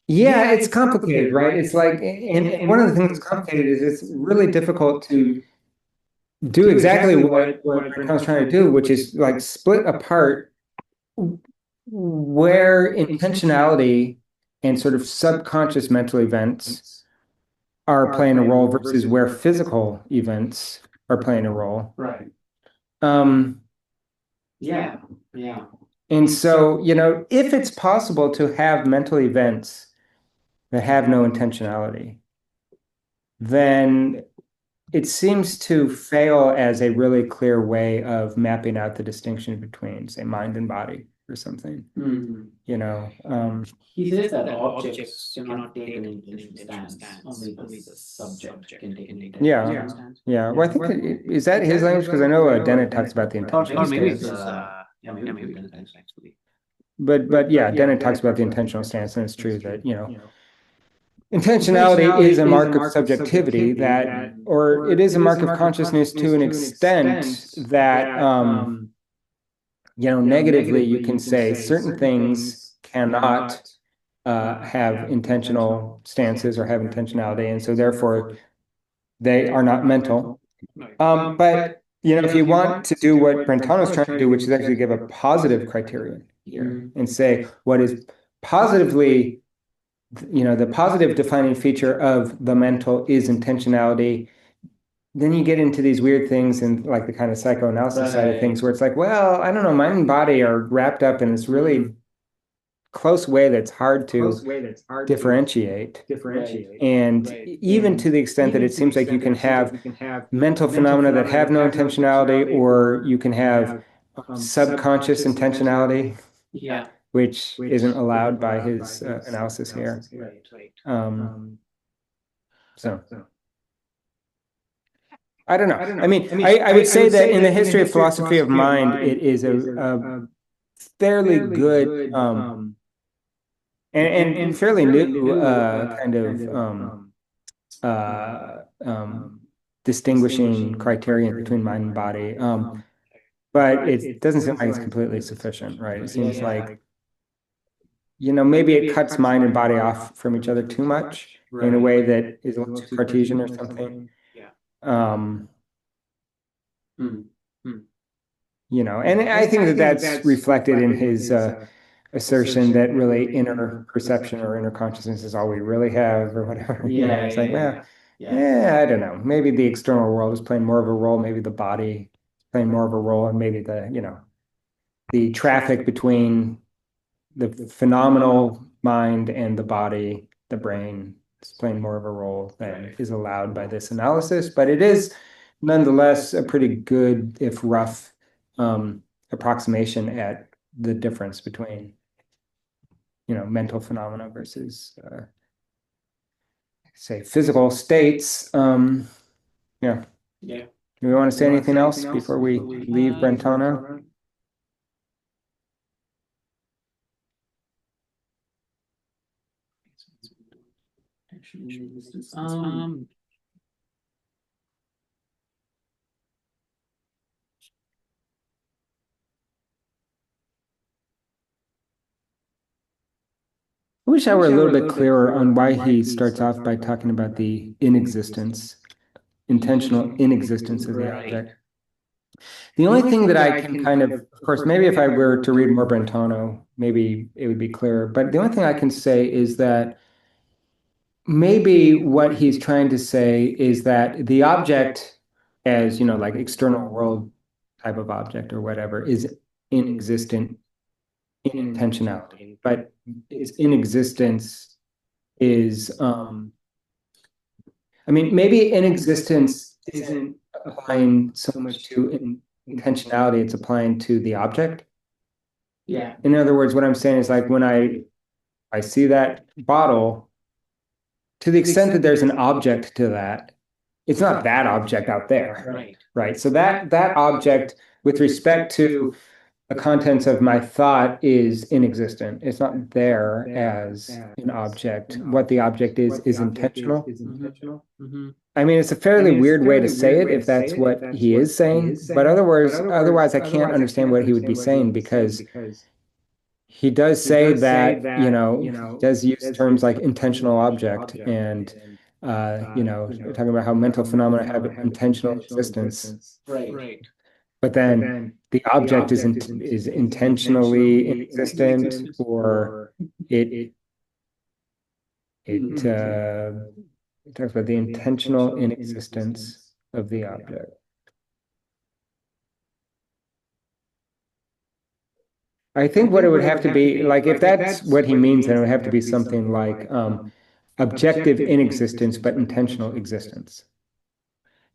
Yeah, it's complicated, right? It's like, and one of the things that's complicated is it's really difficult to do exactly what Brentano's trying to do, which is like split apart where intentionality and sort of subconscious mental events are playing a role versus where physical events are playing a role. Right. Um, Yeah. Yeah. and so, if it's possible to have mental events that have no intentionality, then it seems to fail as a really clear way of mapping out the distinction between, say, mind and body or something. He says that objects cannot take an intentional stance. Only the subject can take an intentional stance. Yeah. Well, I think is that his language? Because I know Dennett talks about the intentional Or maybe stance. it's yeah, maybe it's actually. But yeah, Dennett talks about the intentional stance, and it's true that, intentionality is a mark of subjectivity that, or it is a mark of consciousness to an extent that, negatively you can say certain things cannot have intentional stances or have intentionality, and so therefore they are not mental. But if you want to do what Brentano's trying to do, which is actually give a positive criterion here and say what is positively, the positive defining feature of the mental is intentionality, then you get into these weird things and like the kind of psychoanalysis side of things where it's like, well, I don't know, mind and body are wrapped up in this really close way that's hard to differentiate. And even to the extent that it seems like you can have mental phenomena that have no intentionality, or you can have subconscious intentionality, Yeah. which isn't allowed by his analysis here. So I don't know. I mean, I would say that in the history of philosophy of mind, it is a fairly good and fairly new kind of distinguishing criterion between mind and body. But it doesn't seem like it's completely sufficient, right? It seems like maybe it cuts mind and body off from each other too much in a way Right. that is a little too Cartesian or something. Yeah. Um, Mm. Mm. and I think that that's reflected in his assertion that really inner perception or inner consciousness is all we really have or whatever. Yeah, It's yeah, like, yeah, well, yeah. Yeah. yeah, I don't know. Maybe the external world is playing more of a role. Maybe the body is playing more of a role, and maybe the traffic between the phenomenal mind and the body, the brain, is playing more of a role than Right. is allowed by this analysis. But it is nonetheless a pretty good, if rough, approximation at the difference between, mental phenomena versus, say, physical states. Yeah. Yeah. Do we want to say anything else before we leave Brentano? Actually, this is I wish I were a little bit clearer on why he starts off by talking about the inexistence, intentional inexistence of the right. object. The only thing that I can kind of course, maybe if I were to read more Brentano, maybe it would be clearer. But the only thing I can say is that maybe what he's trying to say is that the object, as like external world type of object or whatever, is inexistent in intentionality, but its inexistence is, I mean, maybe inexistence isn't applying so much to intentionality, it's applying to the object. Yeah. In other words, what I'm saying is like when I see that bottle, to the extent that there's an object to that, it's not that object out there, Right. right? So that object with respect to the contents of my thought is inexistent. It's not there as an object. What the object is intentional. Mm-hmm. I mean, it's a fairly weird way to say it if that's what he is saying, but otherwise I can't understand what he would be saying because he does say that, he does use terms like intentional object and talking about how mental phenomena have intentional existence. Right. But then the object is intentionally inexistent, or it it Mm-hmm. uh, it talks about the intentional inexistence of the object. I think what it would have to be, like, if that's what he means, then it would have to be something like objective inexistence, but intentional existence.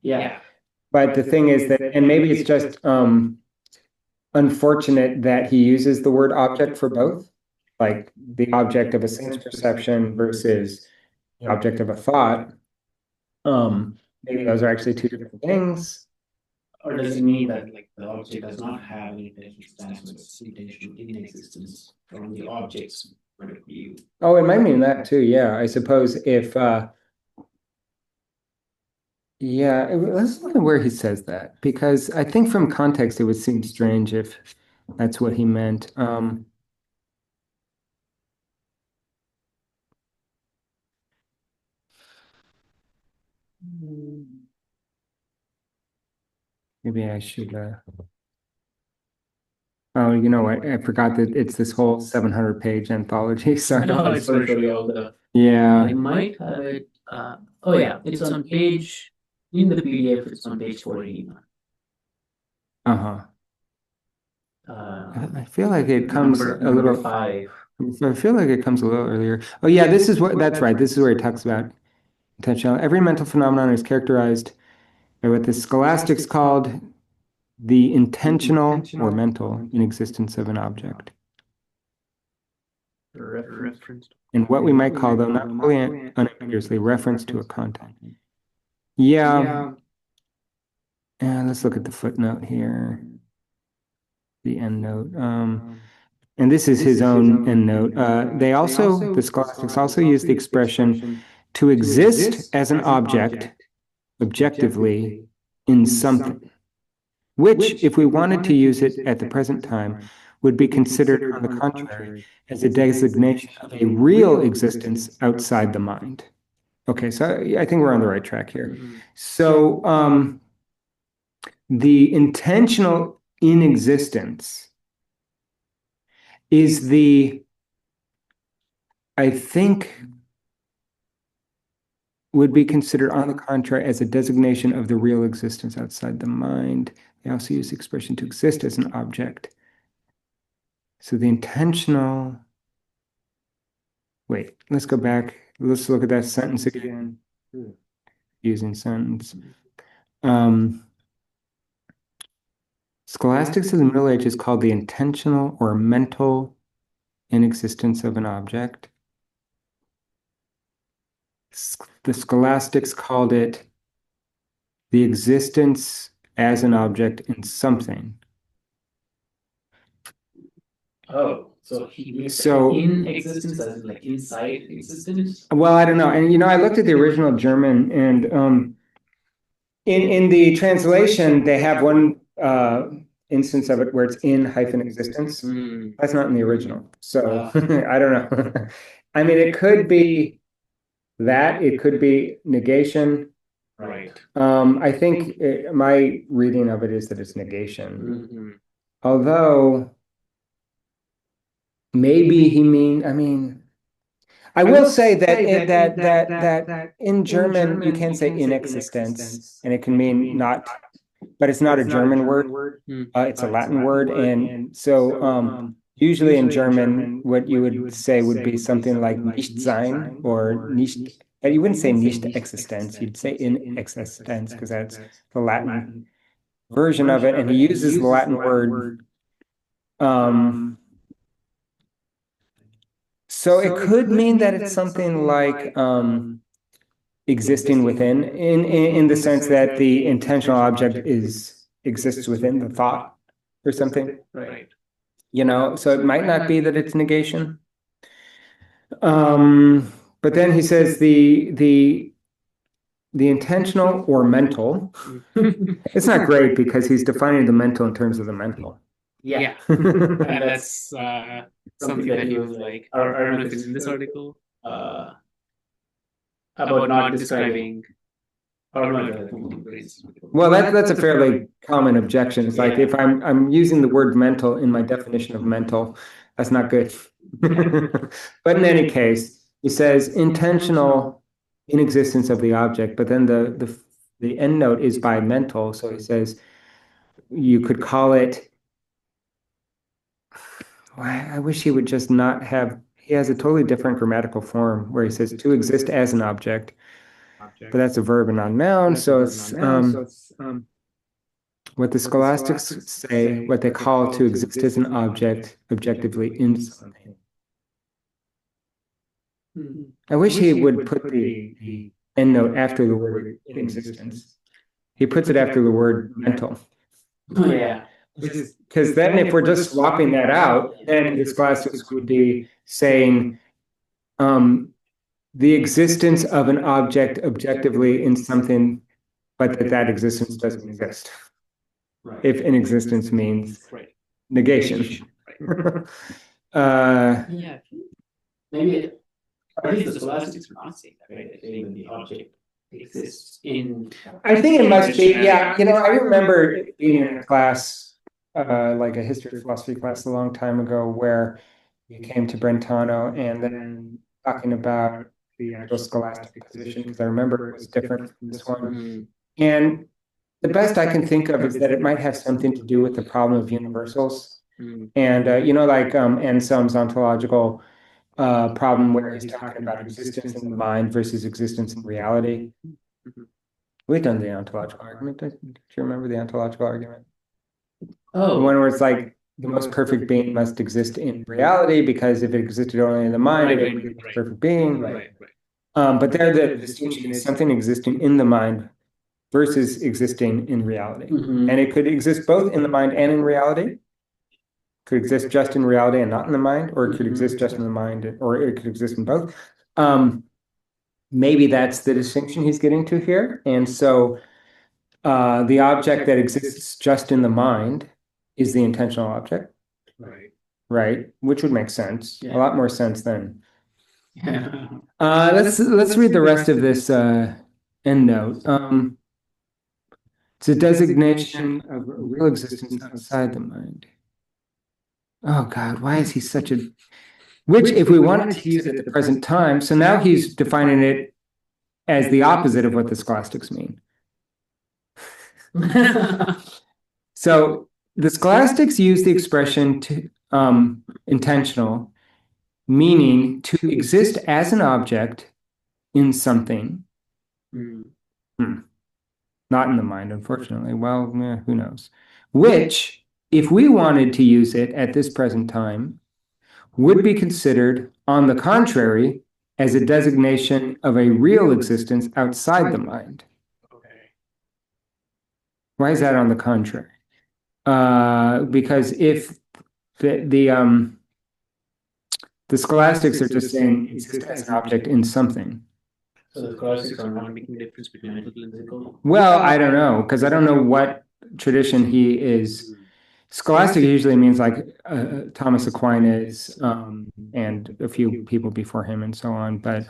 Yeah. But the thing is that, and maybe it's just unfortunate that he uses the word object for both, like the object of a sense perception versus the object of a thought. Maybe those are actually two different things. Or does it mean that like the object does not have any intentional stance, so it's intentional in existence from the object's point of view? Oh, it might mean that too. Yeah, I suppose if yeah, let's look at where he says that because I think from context it would seem strange if that's what he meant. Maybe I should. Oh, you know what? I forgot that it's this whole 700 page anthology. Sorry. No, it's virtually all the. Yeah. They might have it. Oh yeah, it's on page in the PDF. It's on page 14. Uh-huh. I feel like it comes a Number little. 5. I feel like it comes a little earlier. Oh yeah, this is what that's right. This is where he talks about intentional. Every mental phenomenon is characterized by what the scholastics called the intentional or mental inexistence of an object. Reference. And what we might call, though not wholly unambiguously, reference to a content. Yeah. And let's look at the footnote here, the end note. And this is his own end note. The scholastics also use the expression to exist as an object objectively in something, which, if we wanted to use it at the present time, would be considered, on the contrary, as a designation of a real existence outside the mind. Okay, so I think we're on the right track here. So the intentional inexistence is I think, would be considered, on the contrary, as a designation of the real existence outside the mind. They also use the expression to exist as an object. So the intentional, wait, let's go back. Let's look at that sentence again. Using sentence. Scholastics of the Middle Ages called the intentional or mental inexistence of an object. The scholastics called it the existence as an object in something. Oh, so he makes in existence as in like inside existence? Well, I don't know. And I looked at the original German, and in the translation they have one instance of it where it's in hyphen existence. That's not in the original. So I don't know. I mean, it could be that, it could be negation. Right. I think my reading of it is that it's negation. Although maybe I mean, I will say that in German you can say in existence, and it can mean not, but it's not a German word. It's a Latin word, and so usually in German, what you would say would be something like nicht sein or nicht. And you wouldn't say nicht existenz, you'd say in existence, because that's the Latin version of it, and he uses the Latin word. So it could mean that it's something like existing within, in the sense that the intentional object exists within the thought or something. Right. So it might not be that it's negation. But then he says the intentional or mental. It's not great because he's defining the mental in terms of the mental. Yeah. And that's something that he was like, I don't know if it's in this article, about not describing. Well, that's a fairly common objection. It's like, if I'm using the word mental in my definition of mental, that's not good. But in any case, he says intentional inexistence of the object, but then the end note is by mental. So he says you could call it. I wish he would just not have. He has a totally different grammatical form where he says to exist as an object, but that's a verb and not a noun. So it's what the scholastics say, what they call to exist as an object, objectively in something. I wish he would put the end note after the word in existence. He puts it after the word mental. Oh, yeah. Because then if we're just swapping that out, then the scholastics would be saying the existence of an object objectively in something, but that existence doesn't exist. Right. If in existence means negation. Right. Yeah. Maybe at least the scholastics are not saying that, right? Saying the object exists in. I think it must be, yeah. I remember being in a class, like a history philosophy class a long time ago, where we came to Brentano and then talking about the actual scholastic position, because I remember it was different from this one. And the best I can think of is that it might have something to do with the problem of universals. And, like Anselm's ontological problem, where he's talking about existence in the mind versus existence in reality. We've done the ontological argument. Do you remember the ontological argument? Oh. The one where it's like the most perfect being must exist in reality, because if it existed only in the mind, it would be the most perfect being. Right. But there the distinction is something existing in the mind versus existing in reality. And it could exist both in the mind and in reality. Could exist just in reality and not in the mind, or it could exist just in the mind, or it could exist in both. Maybe that's the distinction he's getting to here. And so the object that exists just in the mind is the intentional object. Right. right? Which would make sense, a lot more sense than. Yeah. Let's read the rest of this end note. It's a designation of a real existence outside the mind. Oh God, why is he such a which, if we wanted to use it at the present time, so now he's defining it as the opposite of what the scholastics mean. So the scholastics use the expression to intentional, meaning to exist as an object in something. Mm. Hmm. Not in the mind, unfortunately. Well, who knows? Which, if we wanted to use it at this present time, would be considered, on the contrary, as a designation of a real existence outside the mind. Okay. Why is that on the contrary? Because if the the scholastics are just saying exist as an object in something. So the scholastics are not making difference between mental and physical. Well, I don't know, because I don't know what tradition he is. Scholastic usually means like Thomas Aquinas and a few people before him and so on. But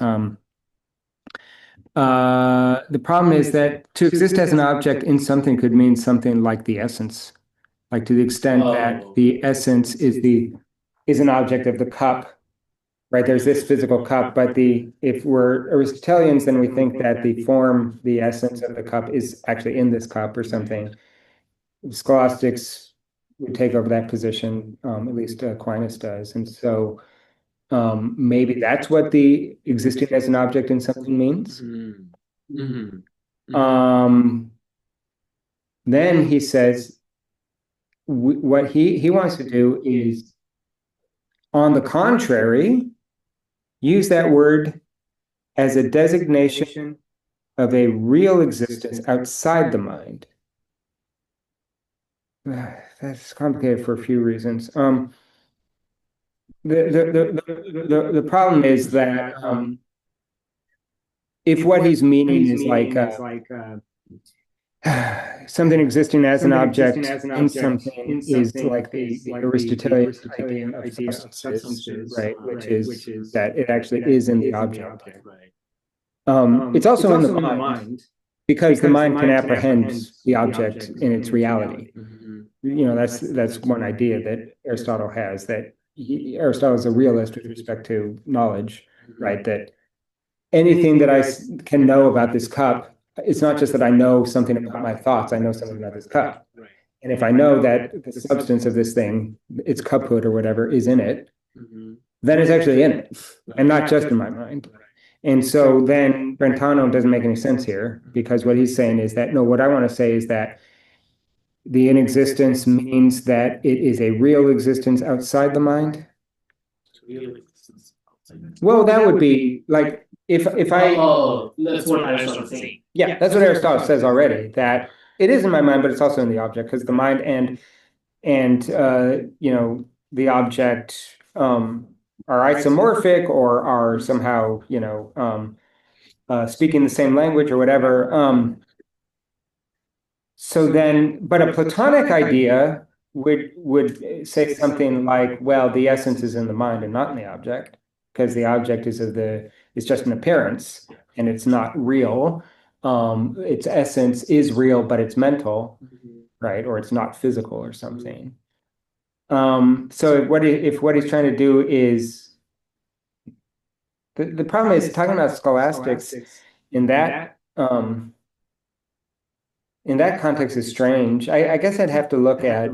the problem is that to exist as an object in something could mean something like the essence, like to the extent that the essence is an object of the cup, right? There's this physical cup, but if we're Aristotelians, then we think that the form, the essence of the cup is actually in this cup or something. Scholastics would take over that position, at least Aquinas does. And so maybe that's what the existing as an object in something means. Mm-hmm. Mm-hmm. Um, then he says what he wants to do is, on the contrary, use that word as a designation of a real existence outside the mind. That's complicated for a few reasons. The problem is that if what he's meaning is like something existing as an object in something is like the Aristotelian idea of substances, right? Which is that it actually is in the object. Right. It's also in the mind because the mind can apprehend the object in its reality. Mm-hmm. That's one idea that Aristotle has, that Aristotle is a realist with respect to knowledge, right? That anything that I can know about this cup, it's not just that I know something about my thoughts, I know something about this cup. Right. And if I know that the substance of this thing, its cuphood or whatever, is in it, Mm-hmm. then it's actually in it and not just in my mind. And so then Brentano doesn't make any sense here, because what he's saying is that, no, what I want to say is that the inexistence means that it is a real existence outside the mind. Real existence outside. Well, that would be like if I That's what Aristotle is saying. yeah, that's what Aristotle says already, that it is in my mind, but it's also in the object, because the mind and the object are isomorphic or are somehow speaking the same language or whatever. So then, but a Platonic idea would say something like, well, the essence is in the mind and not in the object, because the object is just an appearance and it's not real. Its essence is real, but it's mental, right? Or it's not physical or something. So if what he's trying to do is the problem is talking about scholastics in that context is strange. I guess I'd have to look at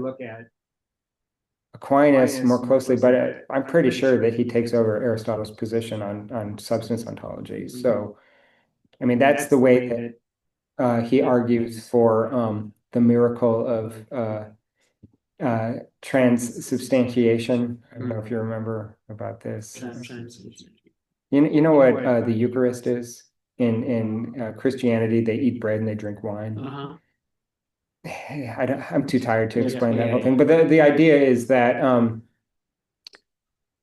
Aquinas more closely, but I'm pretty sure that he takes over Aristotle's position on substance ontology. So, I mean, that's the way that he argues for the miracle of transubstantiation. I don't know if you remember about this. You know what the Eucharist is? In Christianity, they eat bread and they drink wine. Uh-huh. I'm too tired to explain that whole thing, but the idea is that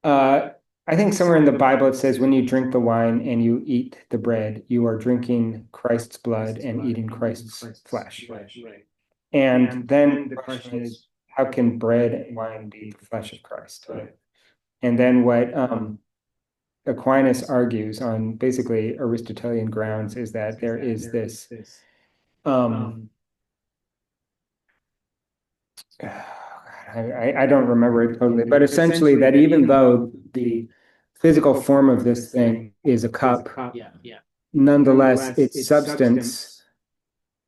I think somewhere in the Bible it says when you drink the wine and you eat the bread, you are drinking Christ's blood and eating Christ's flesh. Right. And then the question is, how can bread and wine be the flesh of Christ? And then what Aquinas argues on basically Aristotelian grounds is that there is this I don't remember it totally, but essentially that even though the physical form of this thing is a cup, nonetheless its substance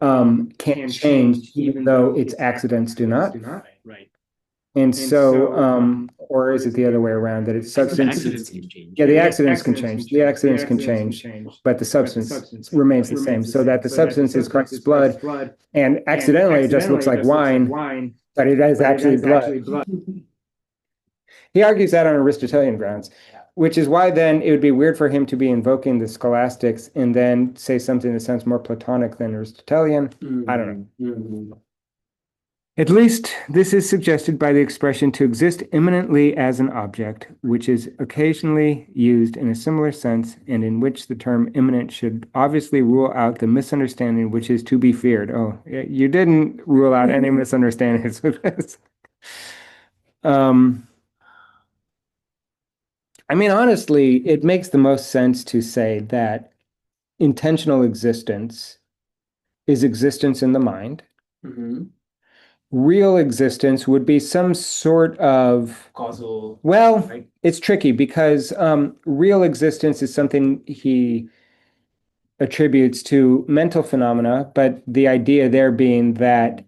can't change even though its accidents do not. And so, or is it the other way around that its substance? Yeah, the accidents can change. The accidents can change, but the substance remains the same. So that the substance is Christ's blood, and accidentally it just looks like wine, but it is actually blood. He argues that on Aristotelian grounds, which is why then it would be weird for him to be invoking the scholastics and then say something that sounds more Platonic than Aristotelian. I don't know. At least this is suggested by the expression to exist immanently as an object, which is occasionally used in a similar sense and in which the term immanent should obviously rule out the misunderstanding which is to be feared. Oh, you didn't rule out any misunderstandings with this. I mean, honestly, it makes the most sense to say that intentional existence is existence in the mind. Real existence would be some sort of Causal. well, Right. it's tricky because real existence is something he attributes to mental phenomena, but the idea there being that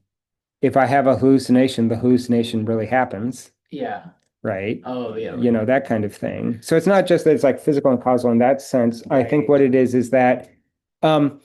if I have a hallucination, the hallucination really happens, Yeah. right? Oh, yeah. You know, that kind of thing. So it's not just that it's like physical and causal in that sense. I think what it is that um,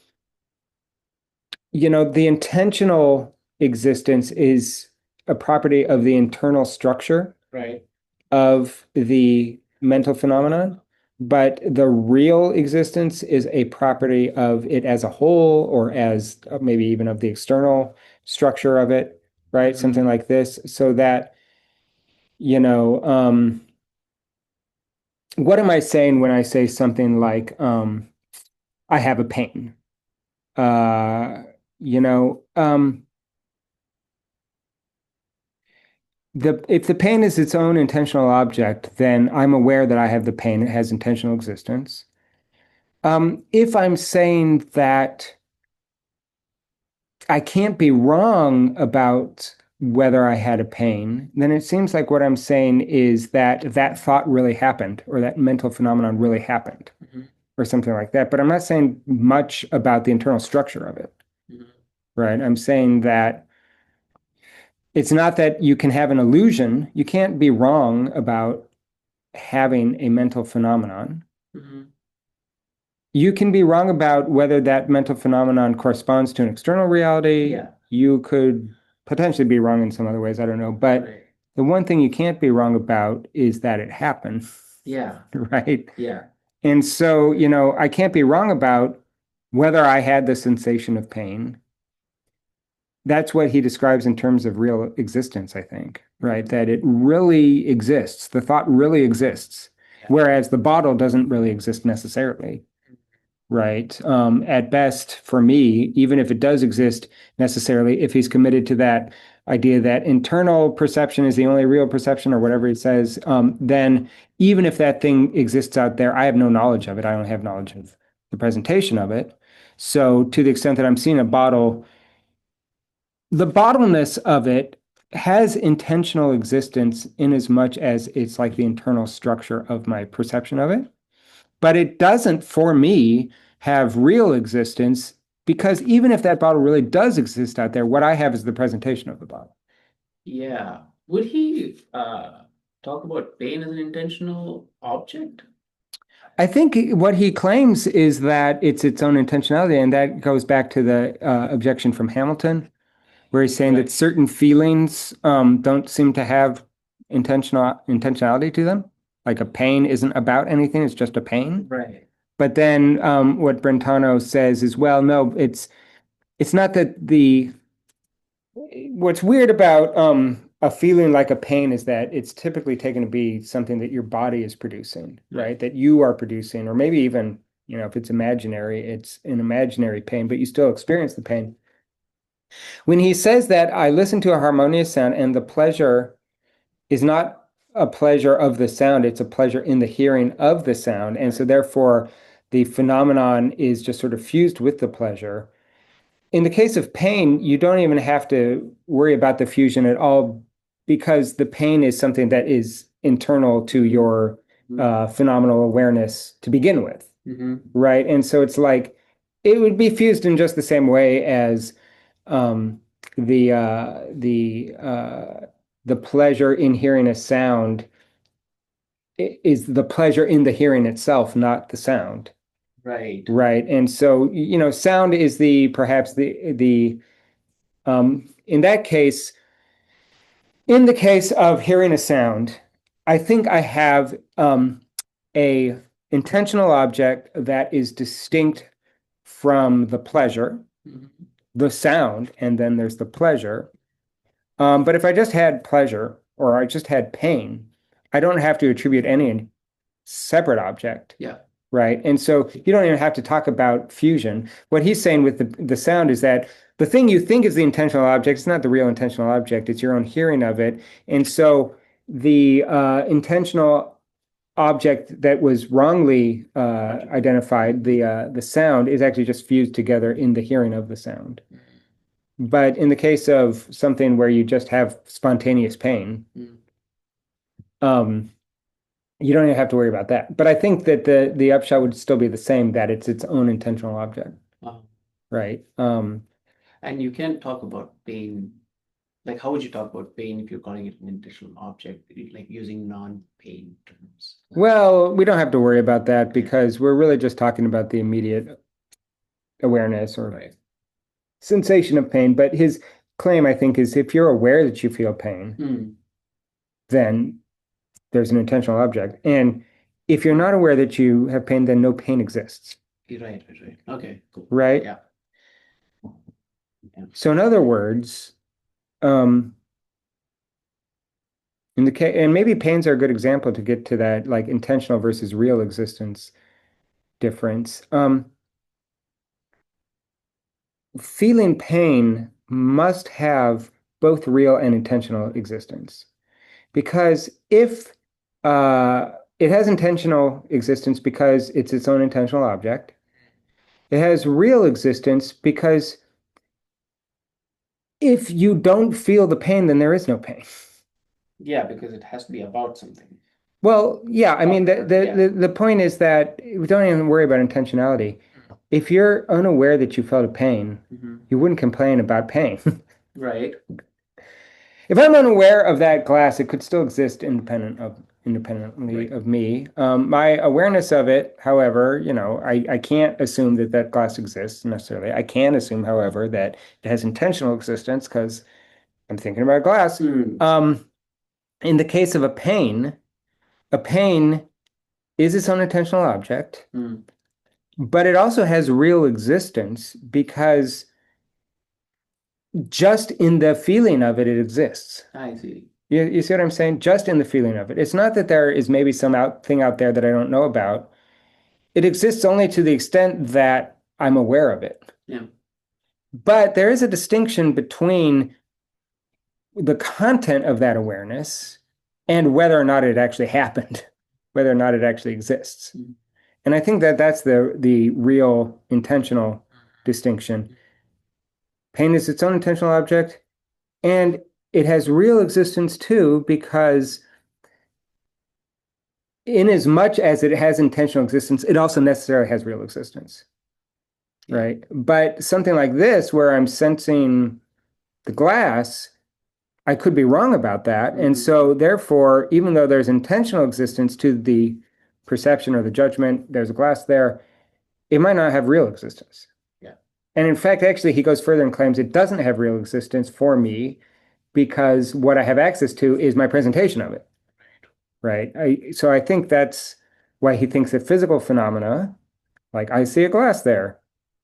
the intentional existence is a property of the internal structure Right. of the mental phenomenon, but the real existence is a property of it as a whole or as maybe even of the external structure of it, right? Something like this, so that, what am I saying when I say something like, I have a pain? Uh, you know, if the pain is its own intentional object, then I'm aware that I have the pain. It has intentional existence. If I'm saying that I can't be wrong about whether I had a pain, then it seems like what I'm saying is that that thought really happened or that mental phenomenon really happened or something like that. But I'm not saying much about the internal structure of it, right? I'm saying that it's not that you can have an illusion. You can't be wrong about having a mental phenomenon. You can be wrong about whether that mental phenomenon corresponds to an external reality. Yeah. You could potentially be wrong in some other ways. I don't know. But the one thing you can't be wrong about is that it happened. Yeah. Right. Yeah. And so, I can't be wrong about whether I had the sensation of pain. That's what he describes in terms of real existence, I think, right? That it really exists. The thought really exists, whereas the bottle doesn't really exist necessarily, right? At best, for me, even if it does exist necessarily, if he's committed to that idea that internal perception is the only real perception or whatever he says, then even if that thing exists out there, I have no knowledge of it. I don't have knowledge of the presentation of it. So to the extent that I'm seeing a bottle, the bottleness of it has intentional existence in as much as it's like the internal structure of my perception of it. But it doesn't, for me, have real existence because even if that bottle really does exist out there, what I have is the presentation of the bottle. Yeah. Would he talk about pain as an intentional object? I think what he claims is that it's its own intentionality, and that goes back to the objection from Hamilton, where he's saying that certain feelings don't seem to have intentionality to them. Like a pain isn't about anything, it's just a pain. Right. But then what Brentano says is, well, no, it's not that what's weird about a feeling like a pain is that it's typically taken to be something that your body is producing, right? That you are producing, or maybe even, if it's imaginary, it's an imaginary pain, but you still experience the pain. When he says that I listen to a harmonious sound and the pleasure is not a pleasure of the sound, it's a pleasure in the hearing of the sound. And so therefore the phenomenon is just sort of fused with the pleasure. In the case of pain, you don't even have to worry about the fusion at all because the pain is something that is internal to your phenomenal awareness to begin with, right? And so it's like it would be fused in just the same way as um, the uh, the uh, the pleasure in hearing a sound is the pleasure in the hearing itself, not the sound. Right. Right. And so, sound is the perhaps the in that case, in the case of hearing a sound, I think I have a intentional object that is distinct from the pleasure, the sound, and then there's the pleasure. But if I just had pleasure or I just had pain, I don't have to attribute any separate object. Yeah. Right. And so you don't even have to talk about fusion. What he's saying with the sound is that the thing you think is the intentional object, it's not the real intentional object, it's your own hearing of it. And so the intentional object that was wrongly identified, the sound, is actually just fused together in the hearing of the sound. But in the case of something where you just have spontaneous pain, um, you don't even have to worry about that. But I think that the upshot would still be the same, that it's its own intentional object, Uh, right? and you can talk about pain. Like, how would you talk about pain if you're calling it an intentional object, like using non-pain terms? Well, we don't have to worry about that because we're really just talking about the immediate awareness or Right. sensation of pain. But his claim, I think, is if you're aware that you feel pain, then there's an intentional object. And if you're not aware that you have pain, then no pain exists. Right. Okay, cool. Right? Yeah. So in other words, um, in the case, and maybe pains are a good example to get to that like intentional versus real existence difference. Feeling pain must have both real and intentional existence. Because if it has intentional existence because it's its own intentional object, it has real existence because if you don't feel the pain, then there is no pain. Yeah, because it has to be about something. Well, yeah, I mean, the point is that we don't even worry about intentionality. If you're unaware that you felt a pain, you wouldn't complain about pain. Right. If I'm unaware of that glass, it could still exist independently Right. of me. My awareness of it, however, I can't assume that that glass exists necessarily. I can assume, however, that it has intentional existence because I'm thinking about glass. In the case of a pain is its own intentional object, but it also has real existence because just in the feeling of it, it exists. I see. You see what I'm saying? Just in the feeling of it. It's not that there is maybe some thing out there that I don't know about. It exists only to the extent that I'm aware of it. Yeah. But there is a distinction between the content of that awareness and whether or not it actually happened, whether or not it actually exists. And I think that that's the real intentional distinction. Pain is its own intentional object, and it has real existence too, because in as much as it has intentional existence, it also necessarily has real existence. Right. But something like this, where I'm sensing the glass, I could be wrong about that. And so therefore, even though there's intentional existence to the perception or the judgment, there's a glass there, it might not have real existence. Yeah. And in fact, actually, he goes further and claims it doesn't have real existence for me because what I have access to is my presentation of it. Right. So I think that's why he thinks that physical phenomena, like I see a glass there,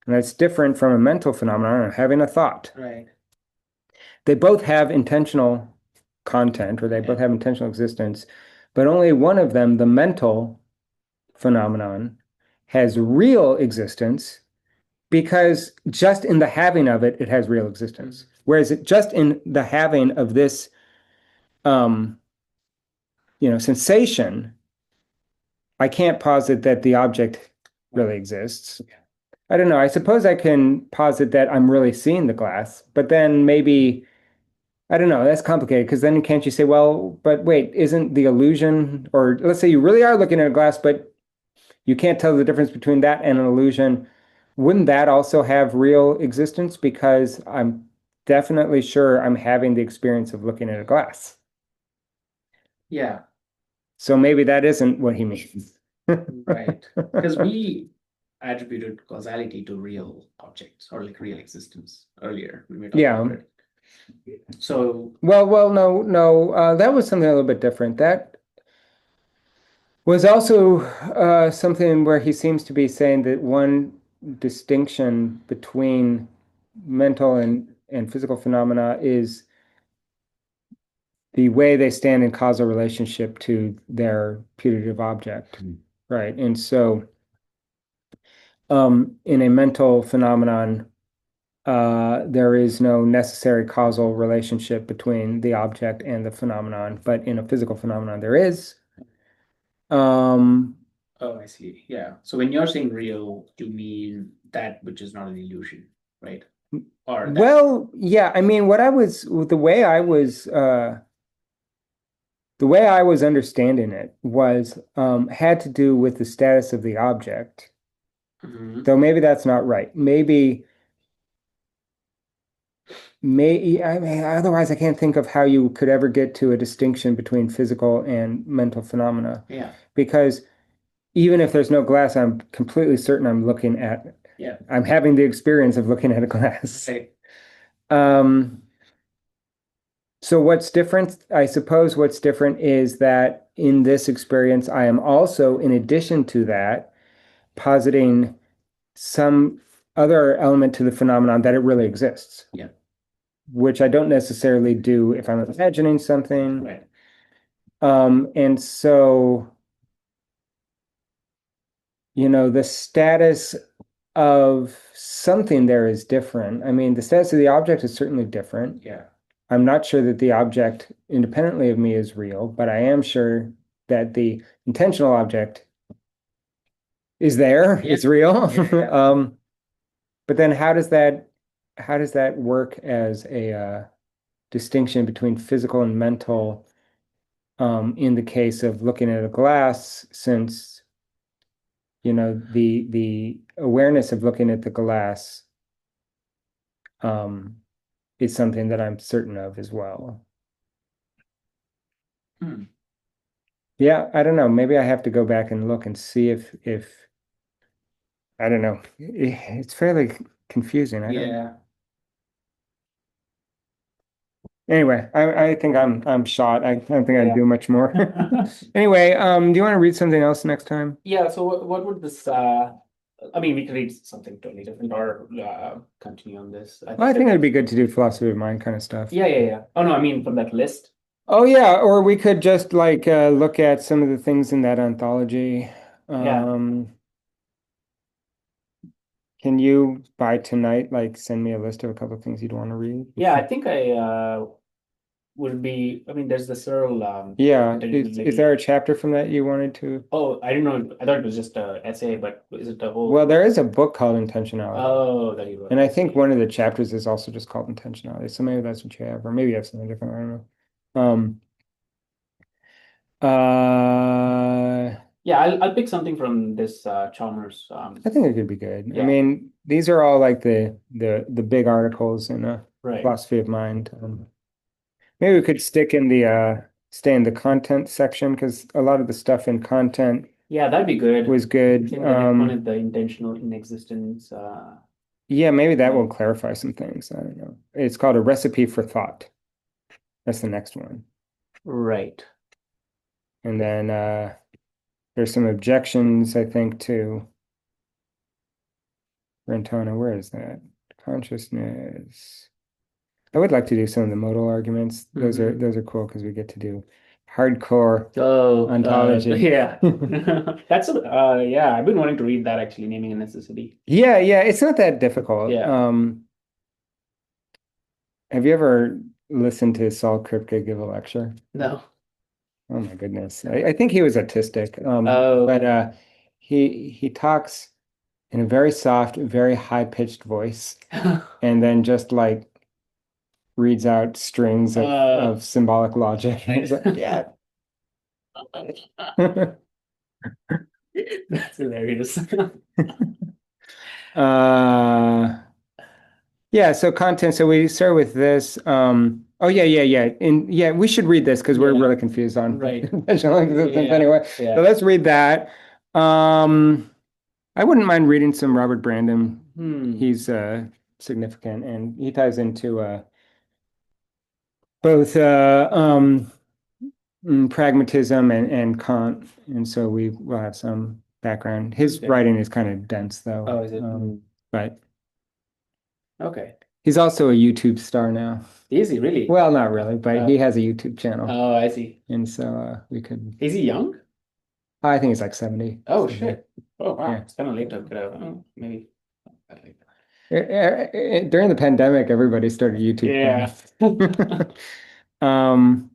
and that's different from a mental phenomenon of having a thought. Right. They both have intentional content, or they both have intentional existence, but only one of them, the mental phenomenon, has real existence because just in the having of it, it has real existence. Whereas just in the having of this, um, sensation, I can't posit that the object really exists. I don't know. I suppose I can posit that I'm really seeing the glass, but then maybe, I don't know, that's complicated because then can't you say, well, but wait, isn't the illusion, or let's say you really are looking at a glass, but you can't tell the difference between that and an illusion. Wouldn't that also have real existence? Because I'm definitely sure I'm having the experience of looking at a glass. Yeah, So maybe that isn't what he means. right. Because we attributed causality to real objects or like real existence earlier when we were talking Yeah. about it. So, Well, no, no, that was something a little bit different. That was also something where he seems to be saying that one distinction between mental and physical phenomena is the way they stand in causal relationship to their putative object, right? And so, in a mental phenomenon, there is no necessary causal relationship between the object and the phenomenon, but in a physical phenomenon, there is. Um, oh, I see. Yeah. So when you're saying real, you mean that which is not an illusion, right? Or that, well, yeah, I mean, the way I was understanding it was had to do with the status of the object. Mhm. Though maybe that's not right. I mean, otherwise I can't think of how you could ever get to a distinction between physical and mental phenomena. Yeah. Because even if there's no glass, I'm completely certain Yeah. I'm having the experience of looking at a glass. Okay. Um, so what's different? I suppose what's different is that in this experience, I am also, in addition to that, positing some other element to the phenomenon that it really exists, Yeah. which I don't necessarily do if I'm imagining something. Right. And so, the status of something there is different. I mean, the status of the object is certainly different. Yeah. I'm not sure that the object independently of me is real, but I am sure that the intentional object is there, Yeah. it's real. Yeah. Yeah. But then how does that work as a distinction between physical and mental in the case of looking at a glass, since the awareness of looking at the glass um, is something that I'm certain of as well. Hmm. Yeah, I don't know. Maybe I have to go back and look and see if I don't know. It's fairly confusing. I don't. Yeah. Anyway, I think I'm shot. I don't think I can Yeah. do much more. Anyway, do you want to read something else next time? Yeah. So what would this I mean, we could read something totally different or continue on this. I Well, I think think it'd be good to do philosophy of mind kind of stuff. yeah, yeah, yeah. Oh no, I mean from that list. Oh yeah, or we could just like look at some of the things in that anthology. Yeah. Um, can you by tonight like send me a list of a couple of things you'd want to read? Yeah, I think I would be I mean there's the Searle Yeah, is intentionality. there a chapter from that you wanted to? Oh, I didn't know. I thought it was just a essay, but is it a Well, whole? there is a book called Intentionality, Oh, that you wrote. and I I think see. one of the chapters is also just called Intentionality. So maybe that's what you have, or maybe you have something different. I don't know. Uh, Yeah, I'll pick something from this Chalmers. I think it could be good. I Yeah, mean, these are all like the big articles in right. philosophy of mind. Maybe we could stay in the content section because a lot of the stuff in content Yeah, that'd be good. was good. Same the next one is the intentional inexistence. Yeah, maybe that will Right. clarify some things. I don't know. It's called A Recipe for Thought. That's the next one. Right. And then there's some objections, I think, to Brentano. Where is that? Consciousness. I would like to do some of the modal arguments. Those are Hmm. those are cool because we get to do hardcore Oh, ontology. yeah. That's yeah, I've been wanting to read that actually, Naming a Necessity. Yeah, yeah, it's not that difficult. Yeah. Have you ever listened to Saul Kripke give a lecture? No. Oh my goodness. I think he was autistic. Oh, But okay. he talks in a very soft, very high-pitched voice, and then just like reads out strings Uh, of symbolic logic. nice. He's like, yeah. That's hilarious. Uh yeah, so content. So we start with this. Oh yeah, yeah, yeah. And yeah, we should read this because we're Yeah, really confused on right. intentional existence Yeah, anyway. So yeah. let's read that. I wouldn't mind reading some Robert Brandon. Hmm. He's significant and he ties into both pragmatism and Kant. And so we will have some background. His Okay. writing is kind of dense though. Oh, is it? But Okay. he's also a YouTube star now. Is he really? Well, not really, but he has a YouTube channel. Oh, I see. And so we could, Is he young? I think it's like 70. Oh, 70. shit. Oh, wow. Yeah. It's kind of late to get out. Oh, maybe. I like that. During the pandemic, everybody started YouTube Yeah. channels. Um,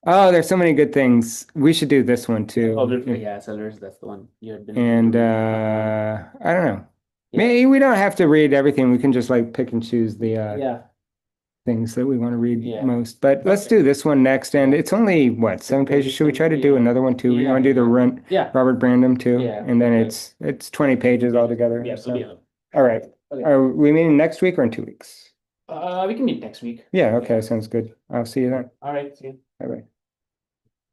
oh, there's so many good things. We should do this one Oh, too. yeah, Sellers, that's the one you had been wanting to And read. I don't know. Yeah. Maybe we don't have to read everything. We can just like pick and choose the Yeah. things that we want to read Yeah. most. But let's Okay. do this one next. And Yeah. it's only what, 7 pages? Should we try to do Yeah. another one too? You want to do the run Yeah. Robert Brandon too? Yeah. And then Okay. it's 20 pages altogether. Yeah. So Yeah. all right. Okay. Are we meeting next week or in 2 weeks? We can meet next week. Yeah, okay, sounds good. I'll see you then. All right. See you. Bye bye.